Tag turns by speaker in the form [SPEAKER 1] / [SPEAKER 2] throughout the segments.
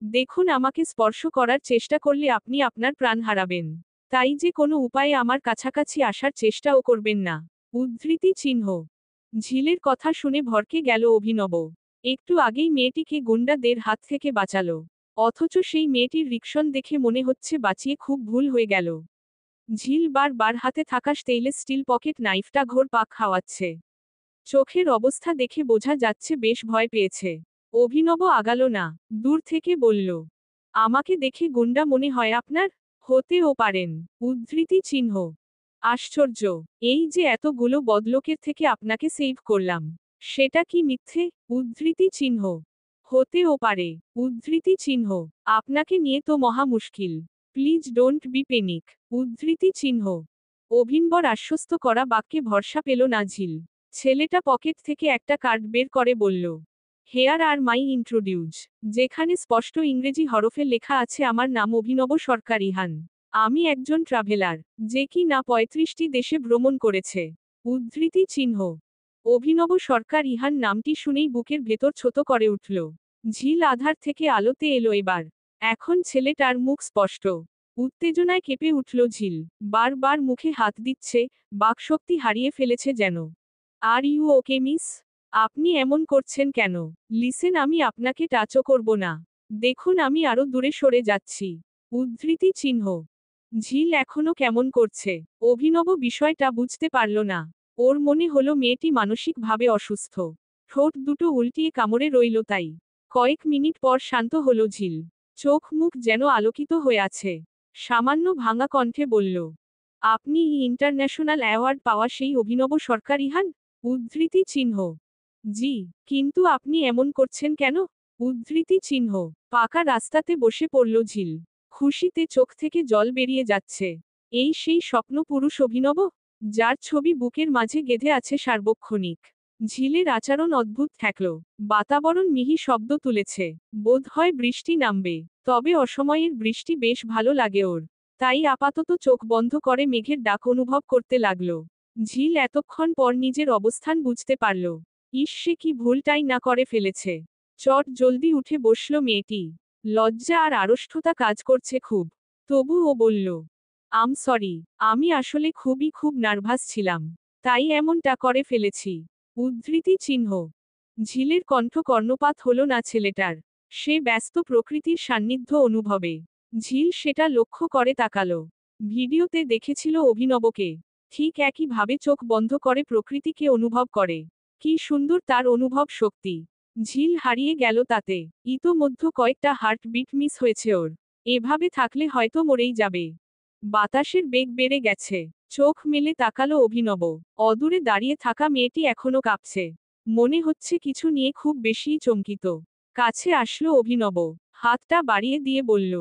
[SPEAKER 1] দেখুন, আমাকে স্পর্শ করার চেষ্টা করলে আপনি আপনার প্রাণ হারাবেন। তাই যে কোনো উপায়ে আমার কাছাকাছি আসার চেষ্টাও করবেন না। উদ্ধৃতি চিহ্ন। ঝিলের কথা শুনে ভড়কে গেল অভিনব। একটু আগেই মেয়েটিকে গুন্ডাদের হাত থেকে বাঁচালো। অথচ সেই মেয়েটির রিকশন দেখে মনে হচ্ছে বাঁচিয়ে খুব ভুল হয়ে গেল। ঝিল বার হাতে থাকা স্টেইনলেস স্টিল পকেট নাইফটা ঘোর পাক খাওয়াচ্ছে। চোখের অবস্থা দেখে বোঝা যাচ্ছে বেশ ভয় পেয়েছে। অভিনব আগালো না, দূর থেকে বলল, আমাকে দেখে গুন্ডা মনে হয় আপনার? হতেও পারেন। উদ্ধৃতি চিহ্ন। আশ্চর্য, এই যে এতগুলো বদলোকের থেকে আপনাকে সেভ করলাম, সেটা কি মিথ্যে? উদ্ধৃতি চিহ্ন। হতেও পারে। উদ্ধৃতি চিহ্ন। আপনাকে নিয়ে তো মহা মুশকিল। Please don't be panic. উদ্ধৃতি চিহ্ন। অভিনবর আশ্বস্ত করা বাক্যে ভরসা পেল না ঝিল। ছেলেটা পকেট থেকে একটা কার্ড বের করে বলল, হেয়ার আর মাই ইন্ট্রোডিউস, যেখানে স্পষ্ট ইংরেজি হরফে লেখা আছে আমার নাম অভিনব সরকার ইহান। আমি একজন ট্রাভেলার, যে কি না 35টি দেশে ভ্রমণ করেছে। উদ্ধৃতি চিহ্ন। অভিনব সরকার ইহান নামটি শুনেই বুকের ভেতর ছোট করে উঠল। ঝিল আধার থেকে আলোতে এলো এবার। এখন ছেলেটার মুখ স্পষ্ট। উত্তেজনায় কেঁপে উঠল ঝিল। বারবার মুখে হাত দিচ্ছে, বাকশক্তি হারিয়ে ফেলেছে যেন। Are you okay miss? আপনি এমন করছেন কেন? লিসেন, আমি আপনাকে টাচও করব না। দেখুন, আমি আরো দূরে সরে যাচ্ছি। উদ্ধৃতি চিহ্ন। ঝিল এখনো কেমন করছে। অভিনব বিষয়টা বুঝতে পারল না। ওর মনে হলো মেয়েটি মানসিকভাবে অসুস্থ। ঠোঁট দুটো উল্টিয়ে কামড়ে রইল তাই। কয়েক মিনিট পর শান্ত হলো ঝিল। চোখ মুখ যেন আলোকিত হয়ে আছে। সামান্য ভাঙা কণ্ঠে বলল, আপনি ইন্টারন্যাশনাল অ্যাওয়ার্ড পাওয়া সেই অভিনব সরকার ইহান? উদ্ধৃতি চিহ্ন। জি। কিন্তু আপনি এমন করছেন কেন? উদ্ধৃতি চিহ্ন। পাকা রাস্তাতে বসে পড়ল ঝিল। খুশিতে চোখ থেকে জল বেরিয়ে যাচ্ছে। এই সেই স্বপ্ন পুরুষ অভিনব, যার ছবি বুকের মাঝে গেঁথে আছে সার্বক্ষণিক। ঝিলের আচরণ অদ্ভুত ঠেকল। বাতাবরণ মিহি শব্দ তুলেছে। বোধ হয় বৃষ্টি নামবে। তবে অসময়ের বৃষ্টি বেশ ভালো লাগে ওর। তাই আপাতত চোখ বন্ধ করে মেঘের ডাক অনুভব করতে লাগল। ঝিল এতক্ষণ পর নিজের অবস্থান বুঝতে পারল। ইস, সে কি ভুলটাই না করে ফেলেছে। চট জলদি উঠে বসল মেয়েটি। লজ্জা আর আড়ষ্টতা কাজ করছে খুব। তবু ও বলল, আম সরি, আমি আসলে খুব নার্ভাস ছিলাম। তাই এমনটা করে ফেলেছি। উদ্ধৃতি চিহ্ন। ঝিলের কণ্ঠ কর্ণপাত হলো না ছেলেটার। সে ব্যস্ত প্রকৃতির সান্নিধ্য অনুভবে। ঝিল সেটা লক্ষ্য করে তাকালো। ভিডিওতে দেখেছিল অভিনবকে। ঠিক একইভাবে চোখ বন্ধ করে প্রকৃতিকে অনুভব করে। কি সুন্দর তার অনুভব শক্তি। ঝিল হারিয়ে গেল তাতে। ইতোমধ্যে কয়েকটা হার্টবিট মিস হয়েছে ওর। এভাবে থাকলে হয়তো মরেই যাবে। বাতাসের বেগ বেড়ে গেছে। চোখ মেলে তাকালো অভিনব। অদূরে দাঁড়িয়ে থাকা মেয়েটি এখনো কাঁপছে। মনে হচ্ছে কিছু নিয়ে খুব বেশিই চমকিত। কাছে আসলো অভিনব। হাতটা বাড়িয়ে দিয়ে বলল,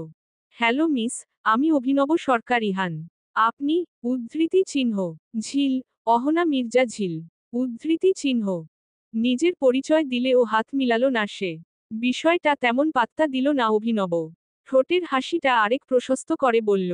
[SPEAKER 1] হ্যালো মিস, আমি অভিনব সরকার ইহান। আপনি? উদ্ধৃতি চিহ্ন। ঝিল, অহনা মির্জা ঝিল। উদ্ধৃতি চিহ্ন। নিজের পরিচয় দিলে ও হাত মিলালো না সে। বিষয়টা তেমন পাত্তা দিল না অভিনব। ঠোঁটের হাসিটা আরেক প্রশস্ত করে বলল,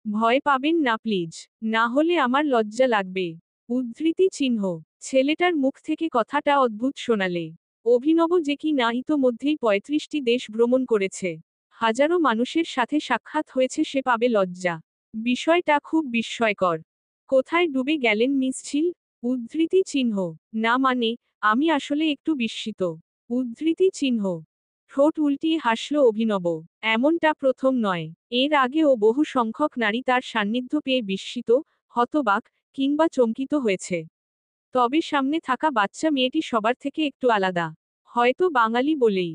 [SPEAKER 1] ভয় পাবেন না প্লিজ, না হলে আমার লজ্জা লাগবে। উদ্ধৃতি চিহ্ন। ছেলেটার মুখ থেকে কথাটা অদ্ভুত শোনালে। অভিনব যে কি না ইতোমধ্যেই 35টি দেশ ভ্রমণ করেছে। হাজারো মানুষের সাথে সাক্ষাৎ হয়েছে, সে পাবে লজ্জা। বিষয়টা খুব বিস্ময়কর। কোথায় ডুবে গেলেন মিস ঝিল? উদ্ধৃতি চিহ্ন। না মানে, আমি আসলে একটু বিস্মিত। উদ্ধৃতি চিহ্ন। ঠোঁট উল্টিয়ে হাসল অভিনব। এমনটা প্রথম নয়। এর আগেও বহু সংখ্যক নারী তার সান্নিধ্য পেয়ে বিস্মিত, হতবাক, কিংবা চমকিত হয়েছে। তবে সামনে থাকা বাচ্চা মেয়েটি সবার থেকে একটু আলাদা। হয়তো বাঙালি বলেই।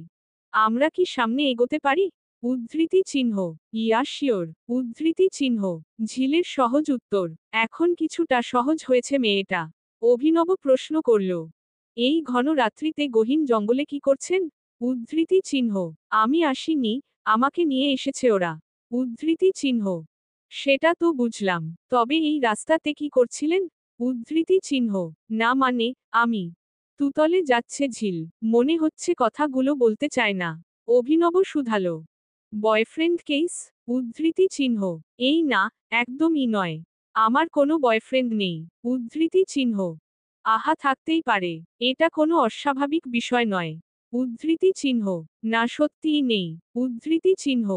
[SPEAKER 1] আমরা কি সামনে এগোতে পারি? উদ্ধৃতি চিহ্ন। Yeah sure. উদ্ধৃতি চিহ্ন। ঝিলের সহজ উত্তর। এখন কিছুটা সহজ হয়েছে মেয়েটা। অভিনব প্রশ্ন করল, এই ঘন রাত্রিতে গহীন জঙ্গলে কি করছেন? উদ্ধৃতি চিহ্ন। আমি আসিনি, আমাকে নিয়ে এসেছে ওরা। উদ্ধৃতি চিহ্ন। সেটা তো বুঝলাম। তবে এই রাস্তাতে কি করছিলেন? উদ্ধৃতি চিহ্ন। না মানে, আমি। তুতলে যাচ্ছে ঝিল। মনে হচ্ছে কথাগুলো বলতে চায় না। অভিনব শুধালো, বয়ফ্রেন্ড কেস? উদ্ধৃতি চিহ্ন। এই না, একদমই নয়। আমার কোনো বয়ফ্রেন্ড নেই। উদ্ধৃতি চিহ্ন। আহা, থাকতেই পারে। এটা কোনো অস্বাভাবিক বিষয় নয়। উদ্ধৃতি চিহ্ন। না সত্যিই নেই। উদ্ধৃতি চিহ্ন।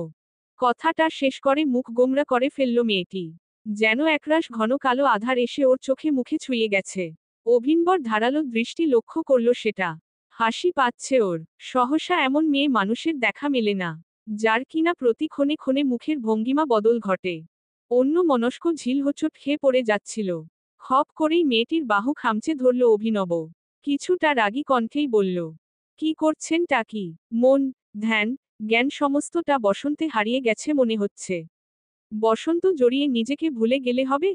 [SPEAKER 1] কথাটা শেষ করে মুখ গোমড়া করে ফেলল মেয়েটি। যেন একরাশ ঘন কালো আধার এসে ওর চোখে মুখে ছুঁয়ে গেছে। অভিনবর ধারালো দৃষ্টি লক্ষ্য করল সেটা। হাসি পাচ্ছে ওর। সহসা এমন মেয়ে মানুষের দেখা মেলে না, যার কিনা প্রতি ক্ষণে ক্ষণে মুখের ভঙ্গিমা বদল ঘটে। অন্য মনস্ক ঝিল হোঁচট খেয়ে পড়ে যাচ্ছিল। খপ করেই মেয়েটির বাহু খামচে ধরল অভিনব। কিছুটা রাগী কণ্ঠেই বলল, কি করছেনটা কি? মন, ধ্যান, জ্ঞান সমস্তটা বসন্তে হারিয়ে গেছে মনে হচ্ছে। বসন্ত জড়িয়ে নিজেকে ভুলে গেলে হবে?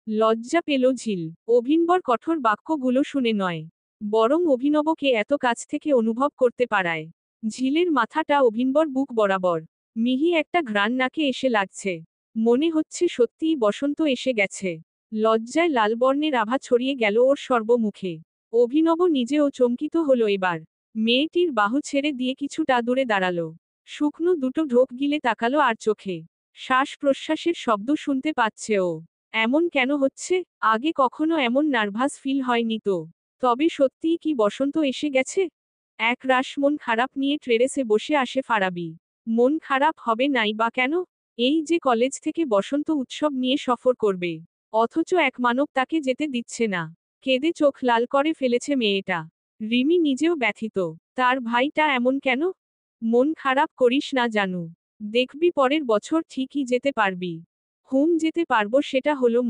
[SPEAKER 1] লজ্জা পেল ঝিল। অভিনবর কঠোর বাক্যগুলো শুনে নয়, বরং অভিনবকে এত কাছ থেকে অনুভব করতে পারায়। ঝিলের মাথাটা অভিনবর বুক বরাবর। মিহি একটা ঘ্রাণ নাকে এসে লাগছে। মনে হচ্ছে সত্যিই বসন্ত এসে গেছে। লজ্জায় লাল বর্ণের আভা ছড়িয়ে গেল ওর সর্বমুখে। অভিনব নিজেও চমকিত হলো এবার। মেয়েটির বাহু ছেড়ে দিয়ে কিছুটা দূরে দাঁড়ালো। শুকনো দুটো ঢোক গিলে তাকালো আর চোখে শ্বাস প্রশ্বাসের শব্দ শুনতে পাচ্ছে ও। এমন কেন হচ্ছে? আগে কখনো এমন নার্ভাস ফিল হয়নি তো। তবে সত্যিই কি বসন্ত এসে গেছে? এক রাশ মন খারাপ নিয়ে টেরেসে বসে আসে ফারাবি। মন খারাপ হবে নাই বা কেন? এই যে কলেজ থেকে বসন্ত উৎসব নিয়ে সফর করবে, অথচ এক মানব তাকে যেতে দিচ্ছে না। কেঁদে চোখ লাল করে ফেলেছে মেয়েটা। রিমি নিজেও ব্যথিত। তার ভাইটা এমন কেন? মন খারাপ করিস না জানু। দেখবি পরের বছর ঠিকই যেতে পারবি। যেতে পারবো সেটা হলো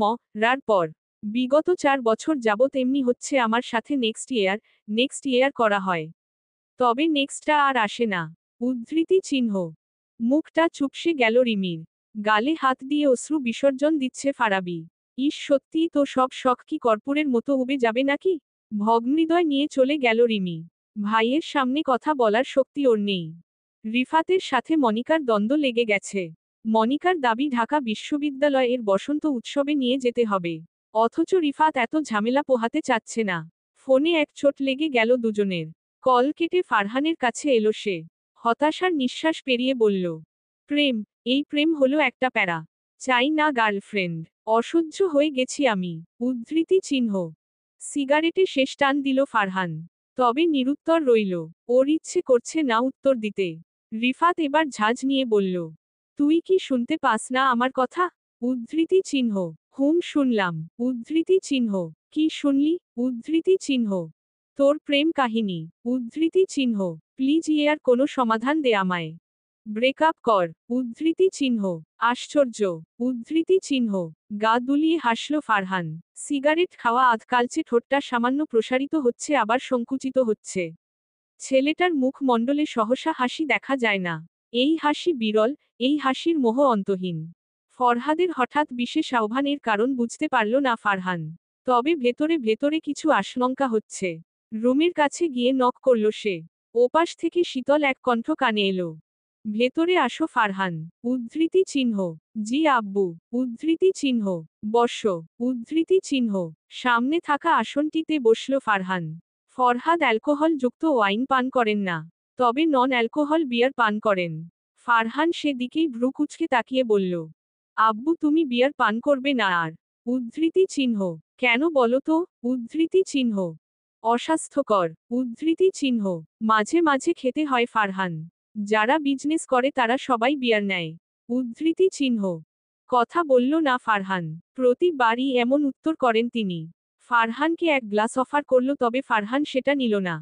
[SPEAKER 1] রার পর। বিগত 4 বছর যাবত এমনি হচ্ছে আমার সাথে নেক্সট ইয়ার করা হয়। তবে নেক্সটটা আর আসে না। উদ্ধৃতি চিহ্ন। মুখটা চুপসে গেল রিমির। গালে হাত দিয়ে অশ্রু বিসর্জন দিচ্ছে ফারাবি। সত্যিই তো সব শখ কি কর্পূরের মতো উবে যাবে নাকি? ভগ্নহৃদয় নিয়ে চলে গেল রিমি। ভাইয়ের সামনে কথা বলার শক্তি ওর নেই। রিফাতের সাথে মনিকার দ্বন্দ্ব লেগে গেছে। মনিকার দাবি ঢাকা বিশ্ববিদ্যালয়ের বসন্ত উৎসবে নিয়ে যেতে হবে। অথচ রিফাত এত ঝামেলা পোহাতে চাচ্ছে না। ফোনে এক চোট লেগে গেল দুজনের। কল কেটে ফারহানের কাছে এলো সে। হতাশার নিঃশ্বাস পেরিয়ে বলল, প্রেম, এই প্রেম হলো একটা প্যারা। চাই না গার্লফ্রেন্ড। অসহ্য হয়ে গেছি আমি। উদ্ধৃতি চিহ্ন। সিগারেটে শেষ টান দিল ফারহান। তবে নিরুত্তর রইল। ওর ইচ্ছে করছে না উত্তর দিতে। রিফাত এবার ঝাঁজ নিয়ে বলল, তুই কি শুনতে পাস না আমার কথা? উদ্ধৃতি চিহ্ন। শুনলাম। উদ্ধৃতি চিহ্ন। কি শুনলি? উদ্ধৃতি চিহ্ন। তোর প্রেম কাহিনী। উদ্ধৃতি চিহ্ন। প্লিজ ইয়ার কোনো সমাধান দে আমায়। ব্রেকআপ কর। উদ্ধৃতি চিহ্ন। আশ্চর্য। উদ্ধৃতি চিহ্ন। গা দুলিয়ে হাসল ফারহান। সিগারেট খাওয়া আধকালচে ঠোঁটটা সামান্য প্রসারিত হচ্ছে আবার সংকুচিত হচ্ছে। ছেলেটার মুখ মণ্ডলে সহসা হাসি দেখা যায় না। এই হাসি বিরল, এই হাসির মোহ অন্তহীন। ফরহাদের হঠাৎ বিশেষ আহ্বানের কারণ বুঝতে পারল না ফারহান। তবে ভেতরে ভেতরে কিছু আশঙ্কা হচ্ছে। রুমের কাছে গিয়ে নক করল সে। ওপাশ থেকে শীতল এক কণ্ঠ কানে এলো। ভেতরে আসো ফারহান। উদ্ধৃতি চিহ্ন। জি আব্বু। উদ্ধৃতি চিহ্ন। বর্ষ। উদ্ধৃতি চিহ্ন। সামনে থাকা আসনটিতে বসল ফারহান। ফরহাদ অ্যালকোহল যুক্ত ওয়াইন পান করেন না, তবে নন অ্যালকোহল বিয়ার পান করেন। ফারহান সেদিকেই ভ্রু কুঁচকে তাকিয়ে বলল, আব্বু তুমি বিয়ার পান করবে না আর? উদ্ধৃতি চিহ্ন। কেন বলো তো? উদ্ধৃতি চিহ্ন। অস্বাস্থ্যকর। উদ্ধৃতি চিহ্ন। মাঝে মাঝে খেতে হয় ফারহান। যারা বিজনেস করে তারা সবাই বিয়ার নেয়। উদ্ধৃতি চিহ্ন। কথা বলল না ফারহান। প্রতিবারই এমন উত্তর করেন তিনি। ফারহানকে এক গ্লাস অফার করল, তবে ফারহান সেটা নিল না।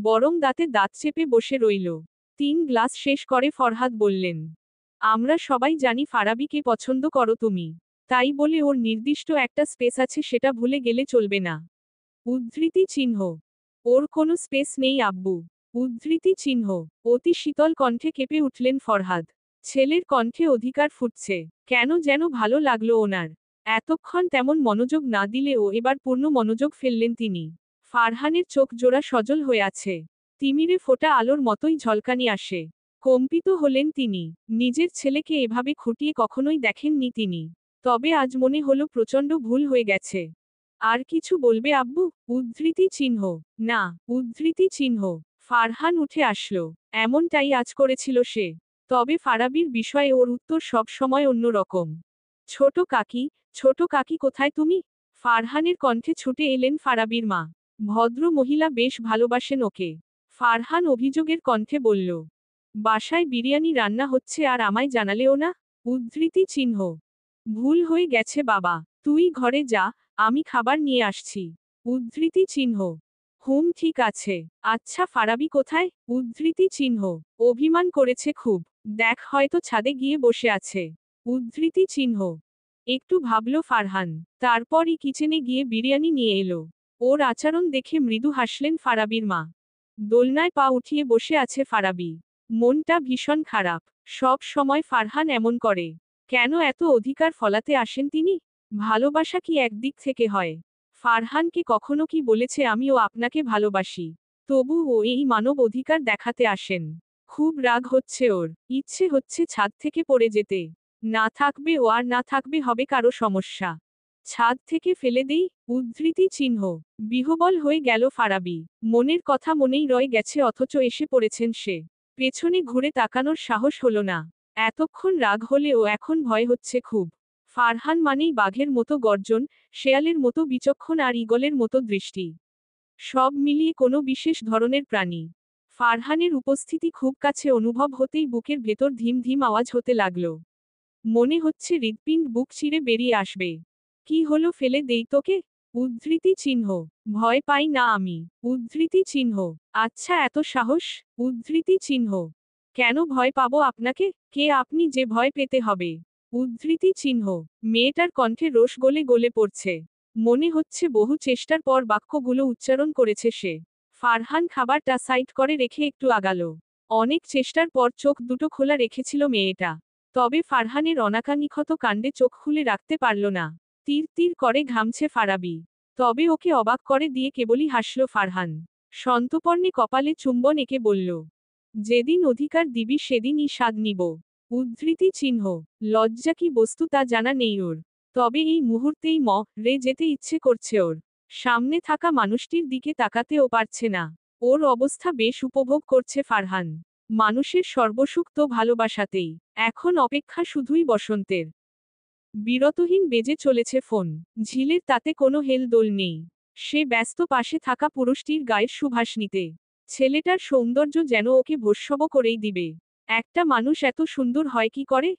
[SPEAKER 1] বরং দাঁতে দাঁত চেপে বসে রইল। 3 গ্লাস শেষ করে ফরহাদ বললেন, আমরা সবাই জানি ফারাবিকে পছন্দ করো তুমি। তাই বলে ওর নির্দিষ্ট একটা স্পেস আছে সেটা ভুলে গেলে চলবে না। উদ্ধৃতি চিহ্ন। ওর কোনো স্পেস নেই আব্বু। উদ্ধৃতি চিহ্ন। অতি শীতল কণ্ঠে কেঁপে উঠলেন ফরহাদ। ছেলের কণ্ঠে অধিকার ফুটছে। কেন যেন ভালো লাগলো ওনার। এতক্ষণ তেমন মনোযোগ না দিলেও এবার পূর্ণ মনোযোগ ফেললেন তিনি। ফারহানের চোখ জোড়া সজল হয়ে আছে। তিমিরে ফোটা আলোর মতোই ঝলকানি আসে। কম্পিত হলেন তিনি। নিজের ছেলেকে এভাবে খুঁটিয়ে কখনোই দেখেননি তিনি। তবে আজ মনে হলো প্রচণ্ড ভুল হয়ে গেছে। আর কিছু বলবে আব্বু? উদ্ধৃতি চিহ্ন। না। উদ্ধৃতি চিহ্ন। ফারহান উঠে আসলো। এমনটাই আজ করেছিল সে। তবে ফারাবির বিষয়ে ওর উত্তর সব সময় অন্য রকম। ছোট কাকি, ছোট কাকি কোথায় তুমি? ফারহানের কণ্ঠে ছুটে এলেন ফারাবির মা। ভদ্র মহিলা বেশ ভালোবাসেন ওকে। ফারহান অভিযোগের কণ্ঠে বলল। বাসায় বিরিয়ানি রান্না হচ্ছে আর আমায় জানালেও না? উদ্ধৃতি চিহ্ন। ভুল হয়ে গেছে বাবা, তুই ঘরে যা, আমি খাবার নিয়ে আসছি। উদ্ধৃতি চিহ্ন। হুম ঠিক আছে। আচ্ছা ফারাবি কোথায়? উদ্ধৃতি চিহ্ন। অভিমান করেছে খুব, দেখ হয়তো ছাদে গিয়ে বসে আছে। উদ্ধৃতি চিহ্ন। একটু ভাবল ফারহান, তারপরই কিচেনে গিয়ে বিরিয়ানি নিয়ে এলো। ওর আচরণ দেখে মৃদু হাসলেন ফারাবির মা। দোলনায় পা উঠিয়ে বসে আছে ফারাবি। মনটা ভীষণ খারাপ। সব সময় ফারহান এমন করে কেন? এত অধিকার ফলাতে আসেন তিনি? ভালোবাসা কি একদিক থেকে হয়? ফারহানকে কখনো কি বলেছে আমিও আপনাকে ভালোবাসি? তবু ও এই মানব অধিকার দেখাতে আসেন। খুব রাগ হচ্ছে ওর, ইচ্ছে হচ্ছে ছাদ থেকে পড়ে যেতে। না থাকবে ও আর না থাকবে হবে কারো সমস্যা। ছাদ থেকে ফেলে দেই। উদ্ধৃতি চিহ্ন। বিহ্বল হয়ে গেল ফারাবি। মনের কথা মনেই রয়ে গেছে অথচ এসে পড়েছেন সে। পেছনে ঘুরে তাকানোর সাহস হলো না। এতক্ষণ রাগ হলেও এখন ভয় হচ্ছে খুব। ফারহান মানেই বাঘের মতো গর্জন, শেয়ালের মতো বিচক্ষণ আর ঈগলের মতো দৃষ্টি। সব মিলিয়ে কোনো বিশেষ ধরনের প্রাণী। ফারহানের উপস্থিতি খুব কাছে অনুভব হতেই বুকের ভেতর ধিম ধিম আওয়াজ হতে লাগল। মনে হচ্ছে হৃৎপিণ্ড বুক চিরে বেরিয়ে আসবে। কি হলো ফেলে দেই তোকে? উদ্ধৃতি চিহ্ন। ভয় পাই না আমি। উদ্ধৃতি চিহ্ন। আচ্ছা এত সাহস? উদ্ধৃতি চিহ্ন। কেন ভয় পাবো আপনাকে? কে আপনি যে ভয় পেতে হবে? উদ্ধৃতি চিহ্ন। মেয়েটার কণ্ঠে রোষ গলে গলে পড়ছে। মনে হচ্ছে বহু চেষ্টার পর বাক্যগুলো উচ্চারণ করেছে সে। ফারহান খাবারটা সাইড করে রেখে একটু আগালো। অনেক চেষ্টার পর চোখ দুটো খোলা রেখেছিল মেয়েটা। তবে ফারহানের অনাকাঙ্ক্ষিত কাণ্ডে চোখ খুলে রাখতে পারল না। তীর তীর করে ঘামছে ফারাবি। তবে ওকে অবাক করে দিয়ে কেবলই হাসল ফারহান। সন্তপর্ণে কপালে চুম্বন এঁকে বলল, যেদিন অধিকার দিবি সেদিনই স্বাদ নিব। উদ্ধৃতি চিহ্ন। লজ্জা কি বস্তু তা জানা নেই ওর। তবে এই মুহূর্তেই রে যেতে ইচ্ছে করছে ওর। সামনে থাকা মানুষটির দিকে তাকাতেও পারছে না। ওর অবস্থা বেশ উপভোগ করছে ফারহান। মানুষের সর্বসুখ তো ভালোবাসাতেই। এখন অপেক্ষা শুধুই বসন্তের। বিরতহীন বেজে চলেছে ফোন। ঝিলের তাতে কোনো হেলদোল নেই। সে ব্যস্ত পাশে থাকা পুরুষটির গায়ের সুবাস নিতে। ছেলেটার সৌন্দর্য যেন ওকে ভস্ম করেই দিবে। একটা মানুষ এত সুন্দর হয় কি করে?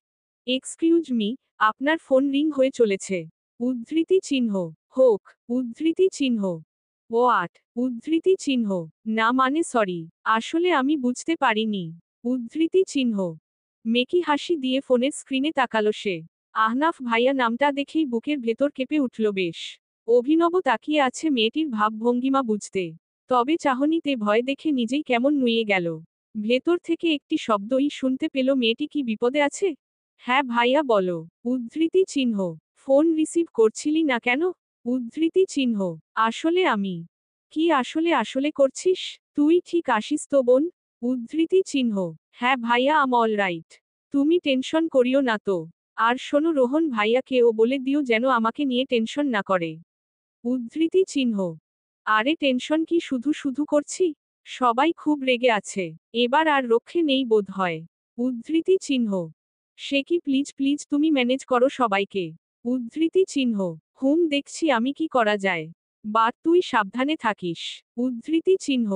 [SPEAKER 1] এক্সকিউজ মি, আপনার ফোন রিং হয়ে চলেছে। উদ্ধৃতি চিহ্ন। হোক। উদ্ধৃতি চিহ্ন। হোয়াট? উদ্ধৃতি চিহ্ন। না মানে সরি, আসলে আমি বুঝতে পারিনি। উদ্ধৃতি চিহ্ন। মেকি হাসি দিয়ে ফোনের স্ক্রিনে তাকালো সে। আহনাফ ভাইয়া নামটা দেখেই বুকের ভেতর কেঁপে উঠল বেশ। অভিনব তাকিয়ে আছে মেয়েটির ভাবভঙ্গিমা বুঝতে। তবে চাহনিতে ভয় দেখে নিজেই কেমন নুয়ে গেল। ভেতর থেকে একটি শব্দই শুনতে পেল মেয়েটি কি বিপদে আছে? হ্যাঁ ভাইয়া বলো। উদ্ধৃতি চিহ্ন। ফোন রিসিভ করছিলি না কেন? উদ্ধৃতি চিহ্ন। আসলে আমি। কি আসলে আসলে করছিস? তুই ঠিক আসিস তো বোন? উদ্ধৃতি চিহ্ন। হ্যাঁ ভাইয়া আম অল রাইট। তুমি টেনশন করিও না তো। আর শোনো রোহন ভাইয়াকে ও বলে দিও যেন আমাকে নিয়ে টেনশন না করে। উদ্ধৃতি চিহ্ন। আরে টেনশন কি শুধু শুধু করছি? সবাই খুব রেগে আছে। এবার আর রক্ষে নেই বোধ হয়। উদ্ধৃতি চিহ্ন। সে কি প্লিজ প্লিজ তুমি ম্যানেজ করো সবাইকে। উদ্ধৃতি চিহ্ন। হুম দেখছি আমি কি করা যায়। বা তুই সাবধানে থাকিস। উদ্ধৃতি চিহ্ন।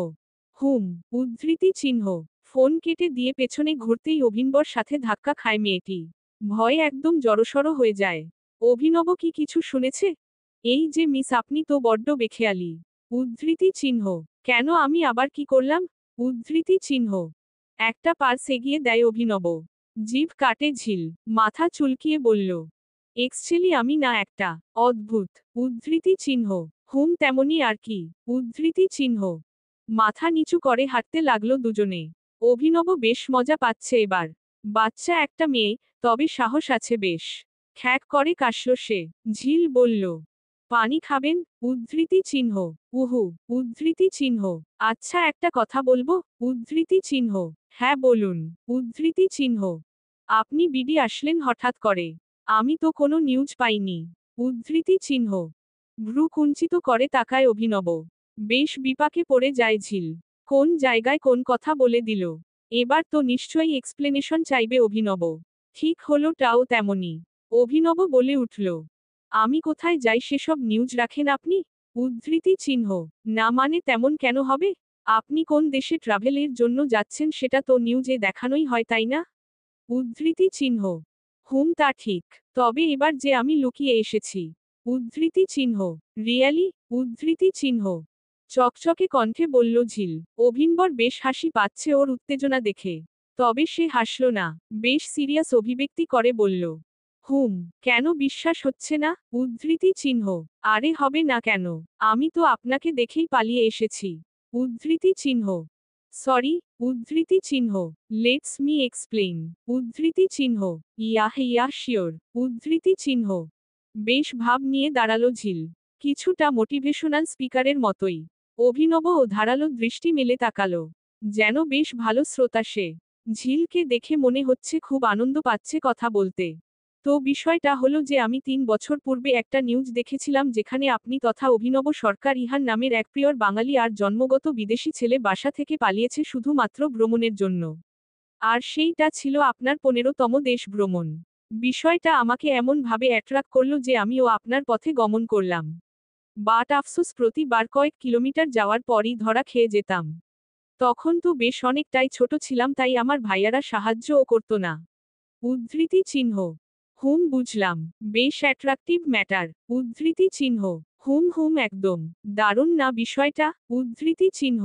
[SPEAKER 1] হুম। উদ্ধৃতি চিহ্ন। ফোন কেটে দিয়ে পেছনে ঘুরতেই অভিনবর সাথে ধাক্কা খায় মেয়েটি। ভয়ে একদম জড়সড় হয়ে যায়। অভিনব কি কিছু শুনেছে? এই যে মিস আপনি তো বড্ড বেখেয়ালি। উদ্ধৃতি চিহ্ন। কেন আমি আবার কি করলাম? উদ্ধৃতি চিহ্ন। একটা পার্স এগিয়ে দেয় অভিনব। জিভ কাটে ঝিল। মাথা চুলকিয়ে বলল, এক্সচেলি আমি না একটা অদ্ভুত। উদ্ধৃতি চিহ্ন। হুম তেমনই আর কি। উদ্ধৃতি চিহ্ন। মাথা নিচু করে হাঁটতে লাগলো দুজনে। অভিনব বেশ মজা পাচ্ছে এবার। বাচ্চা একটা মেয়ে, তবে সাহস আছে বেশ। খ্যাক করে কাশল সে। ঝিল বলল, পানি খাবেন? উদ্ধৃতি চিহ্ন। উহু। উদ্ধৃতি চিহ্ন। আচ্ছা একটা কথা বলবো? উদ্ধৃতি চিহ্ন। হ্যাঁ বলুন। উদ্ধৃতি চিহ্ন। আপনি বিডি আসলেন হঠাৎ করে। আমি তো কোনো নিউজ পাইনি। উদ্ধৃতি চিহ্ন। ভ্রু কুঞ্চিত করে তাকায় অভিনব। বেশ বিপাকে পড়ে যায় ঝিল। কোন জায়গায় কোন কথা বলে দিল। এবার তো নিশ্চয়ই এক্সপ্লেনেশন চাইবে অভিনব। ঠিক হলো টাও তেমনি। অভিনব বলে উঠল, আমি কোথায় যাই সেসব নিউজ রাখেন আপনি? উদ্ধৃতি চিহ্ন। না মানে তেমন কেন হবে? আপনি কোন দেশে ট্রাভেলের জন্য যাচ্ছেন সেটা তো নিউজে দেখানোই হয় তাই না? উদ্ধৃতি চিহ্ন। হুম তা ঠিক। তবে এবার যে আমি লুকিয়ে এসেছি। উদ্ধৃতি চিহ্ন। রিয়ালি? উদ্ধৃতি চিহ্ন। চকচকে কণ্ঠে বলল ঝিল। অভিনবর বেশ হাসি পাচ্ছে ওর উত্তেজনা দেখে। তবে সে হাসল না, বেশ সিরিয়াস অভিব্যক্তি করে বলল, হুম, কেন বিশ্বাস হচ্ছে না? উদ্ধৃতি চিহ্ন। আরে হবে না কেন? আমি তো আপনাকে দেখেই পালিয়ে এসেছি। উদ্ধৃতি চিহ্ন। সরি, উদ্ধৃতি চিহ্ন। Let's me explain. উদ্ধৃতি চিহ্ন। Yeah sure. উদ্ধৃতি চিহ্ন। বেশ ভাব নিয়ে দাঁড়ালো ঝিল। কিছুটা মোটিভেশনাল স্পিকারের মতোই। অভিনব ও ধারালো দৃষ্টি মেলে তাকালো। যেন বেশ ভালো শ্রোতা সে। ঝিলকে দেখে মনে হচ্ছে খুব আনন্দ পাচ্ছে কথা বলতে। তো বিষয়টা হলো যে আমি 3 বছর পূর্বে একটা নিউজ দেখেছিলাম যেখানে আপনি তথা অভিনব সরকার ইহান নামের এক প্রিয়র বাঙালি আর জন্মগত বিদেশি ছেলে বাসা থেকে পালিয়েছে শুধুমাত্র ভ্রমণের জন্য। আর সেইটা ছিল আপনার 15তম দেশ ভ্রমণ। বিষয়টা আমাকে এমন ভাবে অ্যাট্রাক্ট করল যে আমিও আপনার পথে গমন করলাম। বাট আফসোস প্রতিবার কয়েক কিলোমিটার যাওয়ার পরই ধরা খেয়ে যেতাম। তখন তো বেশ অনেকটাই ছোট ছিলাম তাই আমার ভাইয়ারা সাহায্যও করতো না। উদ্ধৃতি চিহ্ন। হুম বুঝলাম। বেশ অ্যাট্রাকটিভ ম্যাটার। উদ্ধৃতি চিহ্ন। হুম একদম। দারুণ না বিষয়টা? উদ্ধৃতি চিহ্ন।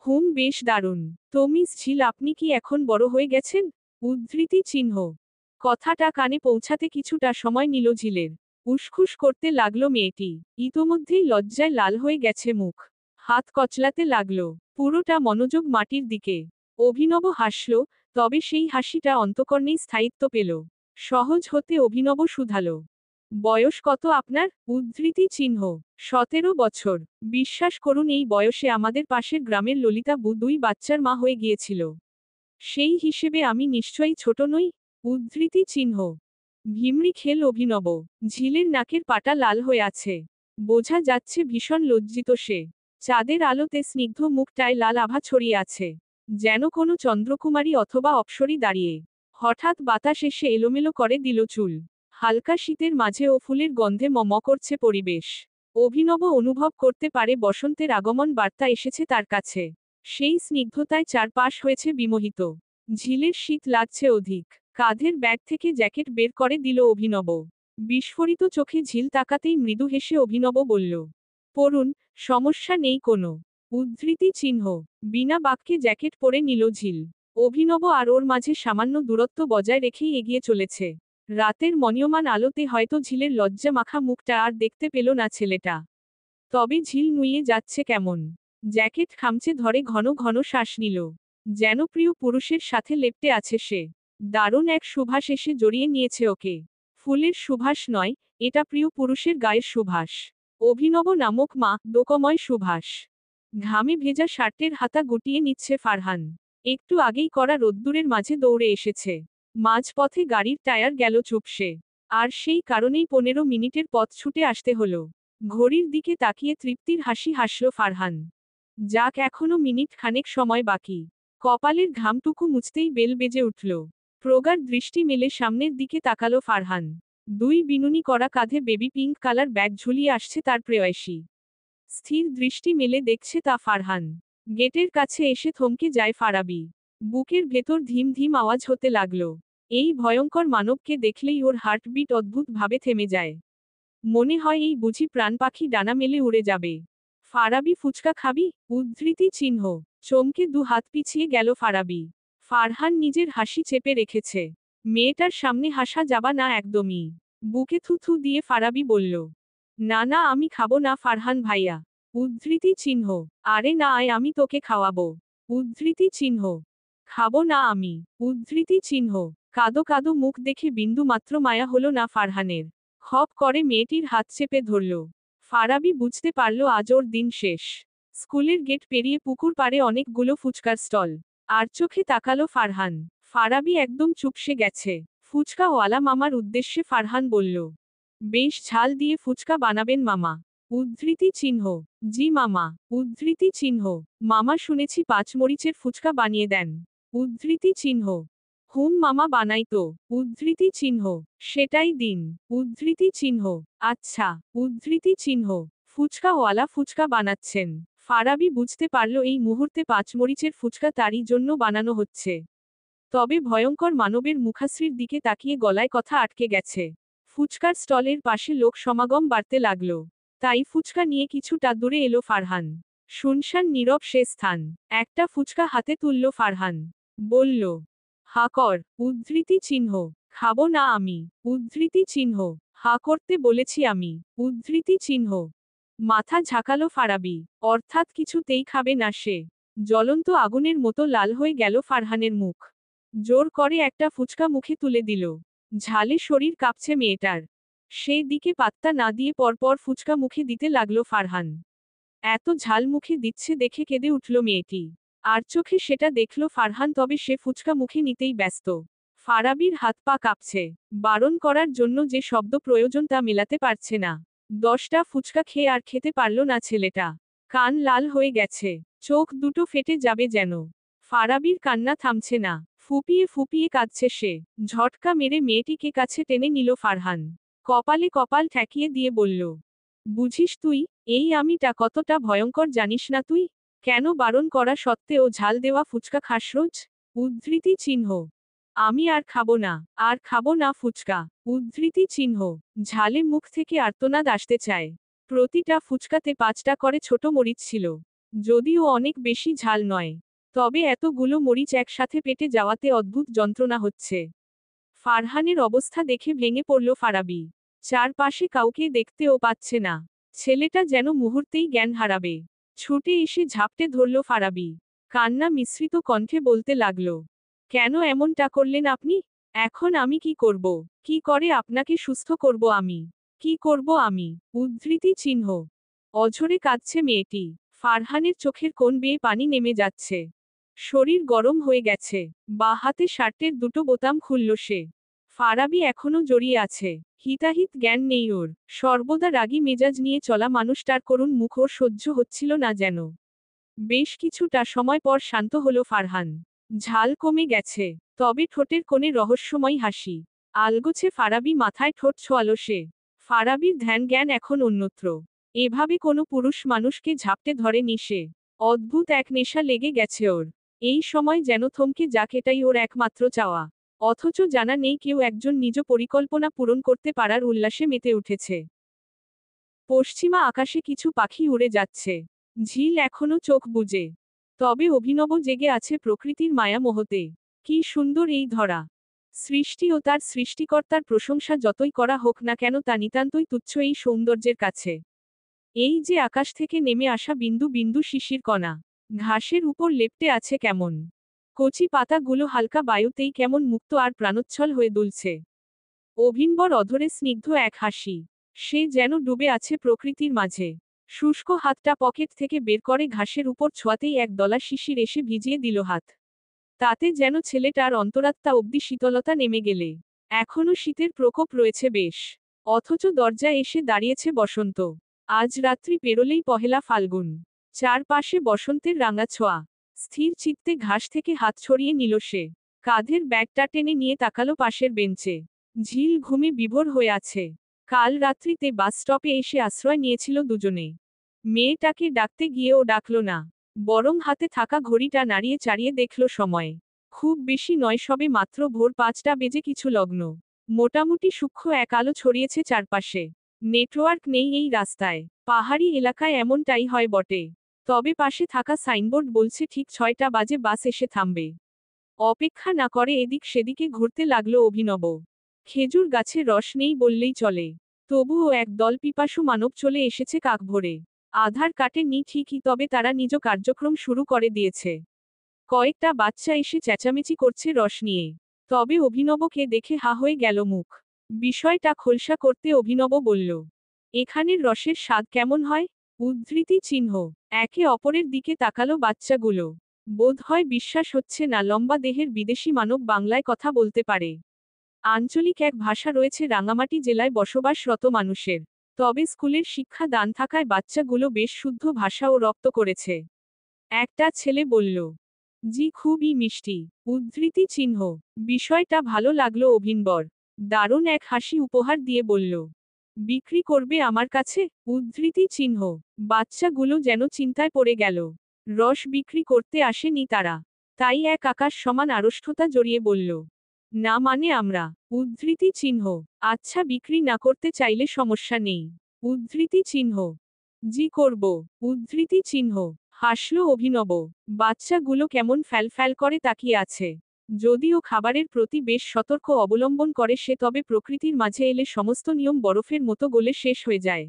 [SPEAKER 1] হুম বেশ দারুণ। তো মিস ঝিল আপনি কি এখন বড় হয়ে গেছেন? উদ্ধৃতি চিহ্ন। কথাটা কানে পৌঁছাতে কিছুটা সময় নিল ঝিলের। উসখুস করতে লাগলো মেয়েটি। ইতোমধ্যেই লজ্জায় লাল হয়ে গেছে মুখ। হাত কচলাতে লাগলো। পুরোটা মনোযোগ মাটির দিকে। অভিনব হাসল, তবে সেই হাসিটা অন্তকর্ণেই স্থায়িত্ব পেল। সহজ হতে অভিনব শুধালো। বয়স কত আপনার? উদ্ধৃতি চিহ্ন। 17 বছর। বিশ্বাস করুন এই বয়সে আমাদের পাশের গ্রামের ললিতা বু 2 বাচ্চার মা হয়ে গিয়েছিল। সেই হিসেবে আমি নিশ্চয়ই ছোট নই? উদ্ধৃতি চিহ্ন। ভিমরি খেল অভিনব। ঝিলের নাকের পাটা লাল হয়ে আছে। বোঝা যাচ্ছে ভীষণ লজ্জিত সে। চাঁদের আলোতে স্নিগ্ধ মুখটায় লাল আভা ছড়িয়ে আছে। যেন কোনো চন্দ্রকুমারী অথবা অপ্সরী দাঁড়িয়ে। হঠাৎ বাতাস এসে এলোমেলো করে দিল চুল। হালকা শীতের মাঝেও ফুলের গন্ধে মম করছে পরিবেশ। অভিনব অনুভব করতে পারে বসন্তের আগমন বার্তা এসেছে তার কাছে। সেই স্নিগ্ধতায় চারপাশ হয়েছে বিমোহিত। ঝিলের শীত লাগছে অধিক। কাঁধের ব্যাগ থেকে জ্যাকেট বের করে দিল অভিনব। বিস্ফোরিত চোখে ঝিল তাকাতেই মৃদু হেসে অভিনব বলল, পড়ুন, সমস্যা নেই কোনো। উদ্ধৃতি চিহ্ন। বিনা বাক্যে জ্যাকেট পরে নিল ঝিল। অভিনব আর ওর মাঝে সামান্য দূরত্ব বজায় রেখেই এগিয়ে চলেছে। রাতের মনীয়মান আলোতে হয়তো ঝিলের লজ্জা মাখা মুখটা আর দেখতে পেল না ছেলেটা। তবে ঝিল নুইয়ে যাচ্ছে কেমন। জ্যাকেট খামচে ধরে ঘন ঘন শ্বাস নিল। যেন প্রিয় পুরুষের সাথে লেপ্টে আছে সে। দারুণ এক সুবাস এসে জড়িয়ে নিয়েছে ওকে। ফুলের সুবাস নয়, এটা প্রিয় পুরুষের গায়ের সুবাস। অভিনব নামক মা দোকময় সুবাস। ঘামে ভেজা শার্টের হাতা গুটিয়ে নিচ্ছে ফারহান। একটু আগেই করা রোদ্দুরের মাঝে দৌড়ে এসেছে। মাঝপথে গাড়ির টায়ার গেল চুপসে। আর সেই কারণেই 15 মিনিটের পথ ছুটে আসতে হলো। ঘড়ির দিকে তাকিয়ে তৃপ্তির হাসি হাসল ফারহান। যাক এখনো মিনিট খানেক সময় বাকি। কপালের ঘামটুকু মুছতেই বেল বেজে উঠল। প্রগাঢ় দৃষ্টি মেলে সামনের দিকে তাকালো ফারহান। 2 বিনুনি করা কাঁধে বেবি পিঙ্ক কালার ব্যাগ ঝুলিয়ে আসছে তার প্রেয়সী। স্থির দৃষ্টি মেলে দেখছে তা ফারহান। গেটের কাছে এসে থমকে যায় ফারাবি। বুকের ভেতর ধিম ধিম আওয়াজ হতে লাগলো। এই ভয়ঙ্কর মানবকে দেখলেই ওর হার্টবিট অদ্ভুতভাবে থেমে যায়। মনে হয় এই বুঝি প্রাণ পাখি ডানা মেলে উড়ে যাবে। ফারাবি ফুচকা খাবি? উদ্ধৃতি চিহ্ন। চমকে 2 হাত পিছিয়ে গেল ফারাবি। ফারহান নিজের হাসি চেপে রেখেছে। মেয়েটার সামনে হাসা যাবা না একদমই। বুকে থু থু দিয়ে ফারাবি বলল, না আমি খাবো না ফারহান ভাইয়া। উদ্ধৃতি চিহ্ন। আরে না আয় আমি তোকে খাওয়াবো। উদ্ধৃতি চিহ্ন। খাবো না আমি। উদ্ধৃতি চিহ্ন। কাদো কাদো মুখ দেখে বিন্দু মাত্র মায়া হলো না ফারহানের। খপ করে মেয়েটির হাত চেপে ধরল। ফারাবি বুঝতে পারল আজ ওর দিন শেষ। স্কুলের গেট পেরিয়ে পুকুর পাড়ে অনেকগুলো ফুচকার স্টল। আর চোখে তাকালো ফারহান। ফারাবি একদম চুপসে গেছে। ফুচকাওয়ালা মামার উদ্দেশ্যে ফারহান বলল, বেশ ঝাল দিয়ে ফুচকা বানাবেন মামা। উদ্ধৃতি চিহ্ন। জি মামা। উদ্ধৃতি চিহ্ন। মামা শুনেছি 5 মরিচের ফুচকা বানিয়ে দেন। উদ্ধৃতি চিহ্ন। হুম মামা বানাই তো। উদ্ধৃতি চিহ্ন। সেটাই দিন। উদ্ধৃতি চিহ্ন। আচ্ছা। উদ্ধৃতি চিহ্ন। ফুচকাওয়ালা ফুচকা বানাচ্ছেন। ফারাবি বুঝতে পারল এই মুহূর্তে পাঁচমরিচের ফুচকা তারই জন্য বানানো হচ্ছে। তবে ভয়ঙ্কর মানবের মুখাশ্রীর দিকে তাকিয়ে গলায় কথা আটকে গেছে। ফুচকার স্টলের পাশে লোক সমাগম বাড়তে লাগল। তাই ফুচকা নিয়ে কিছুটা দূরে এলো ফারহান। শুনশান নীরব সে স্থান। একটা ফুচকা হাতে তুলল ফারহান। বলল, হা কর, উদ্ধৃতি চিহ্ন। খাবো না আমি, উদ্ধৃতি চিহ্ন। হা করতে বলেছি আমি, উদ্ধৃতি চিহ্ন। মাথা ঝাঁকালো ফারাবি, অর্থাৎ কিছুতেই খাবে না সে। জ্বলন্ত আগুনের মতো লাল হয়ে গেল ফারহানের মুখ। জোর করে একটা ফুচকা মুখে তুলে দিল। ঝালে শরীর কাঁপছে মেয়েটার। সেই দিকে পাত্তা না দিয়ে পরপর ফুচকা মুখে দিতে লাগলো ফারহান। এত ঝাল মুখে দিচ্ছে দেখে কেঁদে উঠল মেয়েটি। আর চোখে সেটা দেখল ফারহান, তবে সে ফুচকা মুখে নিতেই ব্যস্ত। ফারাবির হাত পা কাঁপছে। বারণ করার জন্য যে শব্দ প্রয়োজন তা মেলাতে পারছে না। 10টা ফুচকা খেয়ে আর খেতে পারল না ছেলেটা। কান লাল হয়ে গেছে, চোখ দুটো ফেটে যাবে যেন। ফারাবির কান্না থামছে না, ফুপিয়ে ফুপিয়ে কাঁদছে সে। ঝটকা মেরে মেয়েটিকে কাছে টেনে নিল ফারহান। কপালে কপাল ঠেকিয়ে দিয়ে বলল, বুঝিস তুই, এই আমিটা কতটা ভয়ঙ্কর জানিস না তুই? কেন বারণ করা সত্ত্বেও ঝাল দেওয়া ফুচকা খাস রোজ? উদ্ধৃতি চিহ্ন। আমি আর খাবো না, আর খাবো না ফুচকা, উদ্ধৃতি চিহ্ন। ঝালে মুখ থেকে আর্তনাদ আসতে চায়। প্রতিটা ফুচকাতে 5টা করে ছোট মরিচ ছিল। যদিও অনেক বেশি ঝাল নয়, তবে এতগুলো মরিচ একসাথে পেটে যাওয়াতে অদ্ভুত যন্ত্রণা হচ্ছে। ফারহানের অবস্থা দেখে ভেঙে পড়ল ফারাবি। চারপাশে কাউকে দেখতেও পাচ্ছে না। ছেলেটা যেন মুহূর্তেই জ্ঞান হারাবে। ছুটে এসে ঝাপটে ধরল ফারাবি। কান্না মিশ্রিত কণ্ঠে বলতে লাগল, কেন এমনটা করলেন আপনি? এখন আমি কি করব? কি করে আপনাকে সুস্থ করব আমি? কি করব আমি? উদ্ধৃতি চিহ্ন। অঝরে কাঁদছে মেয়েটি। ফারহানের চোখের কোণ বেয়ে পানি নেমে যাচ্ছে। শরীর গরম হয়ে গেছে। বাঁ হাতে শার্টের দুটো বোতাম খুলল সে। ফারাবি এখনো জড়িয়ে আছে। হিতাহিত জ্ঞান নেই ওর। সর্বদা রাগী মেজাজ নিয়ে চলা মানুষটার করুণ মুখ ওর সহ্য হচ্ছিল না যেন। বেশ কিছুটা সময় পর শান্ত হলো ফারহান। ঝাল কমে গেছে, তবে ঠোঁটের কোণে রহস্যময় হাসি। আলগোছে ফারাবি মাথায় ঠোঁট ছোঁয়ালো সে। ফারাবির ধ্যান জ্ঞান এখন অন্যত্র। এভাবে কোনো পুরুষ মানুষকে ঝাপটে ধরেনি সে। অদ্ভুত এক নেশা লেগে গেছে ওর। এই সময় যেন থমকে যাক, এটাই ওর একমাত্র চাওয়া। অথচ জানা নেই কেউ একজন নিজ পরিকল্পনা পূরণ করতে পারার উল্লাসে মেতে উঠেছে। পশ্চিমা আকাশে কিছু পাখি উড়ে যাচ্ছে। ঝিল এখনো চোখ বুজে। তবে অভিনব জেগে আছে প্রকৃতির মায়ামোহতে। কি সুন্দর এই ধরা! সৃষ্টি ও তার সৃষ্টিকর্তার প্রশংসা যতই করা হোক না কেন তা নিতান্তই তুচ্ছ এই সৌন্দর্যের কাছে। এই যে আকাশ থেকে নেমে আসা বিন্দু বিন্দু শিশির কণা, ঘাসের উপর লেপ্টে আছে কেমন। কচি পাতাগুলো হালকা বায়ুতেই কেমন মুক্ত আর প্রাণোচ্ছল হয়ে দুলছে। অভিনবর অধরে স্নিগ্ধ এক হাসি। সে যেন ডুবে আছে প্রকৃতির মাঝে। শুষ্ক হাতটা পকেট থেকে বের করে ঘাসের উপর ছোঁয়াতেই এক দলা শিশির এসে ভিজিয়ে দিল হাত। তাতে যেন ছেলেটার অন্তরাত্মা অব্দি শীতলতা নেমে গেলে। এখনো শীতের প্রকোপ রয়েছে বেশ, অথচ দরজায় এসে দাঁড়িয়েছে বসন্ত। আজ রাত্রি পেরোলেই পহেলা ফাল্গুন। চারপাশে বসন্তের রাঙা ছোঁয়া। স্থির চিত্তে ঘাস থেকে হাত ছড়িয়ে নিল সে। কাঁধের ব্যাগটা টেনে নিয়ে তাকালো পাশের বেঞ্চে। ঝিল ঘুমে বিভোর হয়ে আছে। কাল রাত্রিতে বাস স্টপে এসে আশ্রয় নিয়েছিল দুজনে। মেয়েটাকে ডাকতে গিয়েও ডাকল না, বরং হাতে থাকা ঘড়িটা নাড়িয়ে চাড়িয়ে দেখল সময়। খুব বেশি নয়, সবে মাত্র ভোর 5টা বেজে কিছু লগ্ন। মোটামুটি সূক্ষ্ম এক আলো ছড়িয়েছে চারপাশে। নেটওয়ার্ক নেই এই রাস্তায়। পাহাড়ি এলাকায় এমনটাই হয় বটে। তবে পাশে থাকা সাইনবোর্ড বলছে ঠিক 6টা বাজে বাস এসে থামবে। অপেক্ষা না করে এদিক সেদিকে ঘুরতে লাগলো অভিনব। খেজুর গাছে রস নেই বললেই চলে। তবুও এক দল পিপাসু মানব চলে এসেছে কাকভোরে। আধার কাটেনি ঠিকই, তবে তারা নিজ কার্যক্রম শুরু করে দিয়েছে। কয়েকটা বাচ্চা এসে চেঁচামেচি করছে রস নিয়ে। তবে অভিনবকে দেখে হা হয়ে গেল মুখ। বিষয়টা খোলসা করতে অভিনব বলল, এখানের রসের স্বাদ কেমন হয়? উদ্ধৃতি চিহ্ন। একে অপরের দিকে তাকালো বাচ্চাগুলো। বোধ হয় বিশ্বাস হচ্ছে না লম্বা দেহের বিদেশি মানব বাংলায় কথা বলতে পারে। আঞ্চলিক এক ভাষা রয়েছে রাঙামাটি জেলায় বসবাসরত মানুষের। তবে স্কুলের শিক্ষা দান থাকায় বাচ্চাগুলো বেশ শুদ্ধ ভাষাও রপ্ত করেছে। একটা ছেলে বলল, জি খুবই মিষ্টি, উদ্ধৃতি চিহ্ন। বিষয়টা ভালো লাগলো অভিনবর। দারুণ এক হাসি উপহার দিয়ে বলল, বিক্রি করবে আমার কাছে? উদ্ধৃতি চিহ্ন। বাচ্চাগুলো যেন চিন্তায় পড়ে গেল। রস বিক্রি করতে আসেনি তারা। তাই এক আকাশ সমান আড়ষ্টতা জড়িয়ে বলল, না মানে আমরা। উদ্ধৃতি চিহ্ন। আচ্ছা, বিক্রি না করতে চাইলে সমস্যা নেই। উদ্ধৃতি চিহ্ন। জি করব। উদ্ধৃতি চিহ্ন। হাসল অভিনব। বাচ্চাগুলো কেমন ফ্যালফ্যাল করে তাকিয়ে আছে। যদিও খাবারের প্রতি বেশ সতর্ক অবলম্বন করে সে, তবে প্রকৃতির মাঝে এলে সমস্ত নিয়ম বরফের মতো গলে শেষ হয়ে যায়।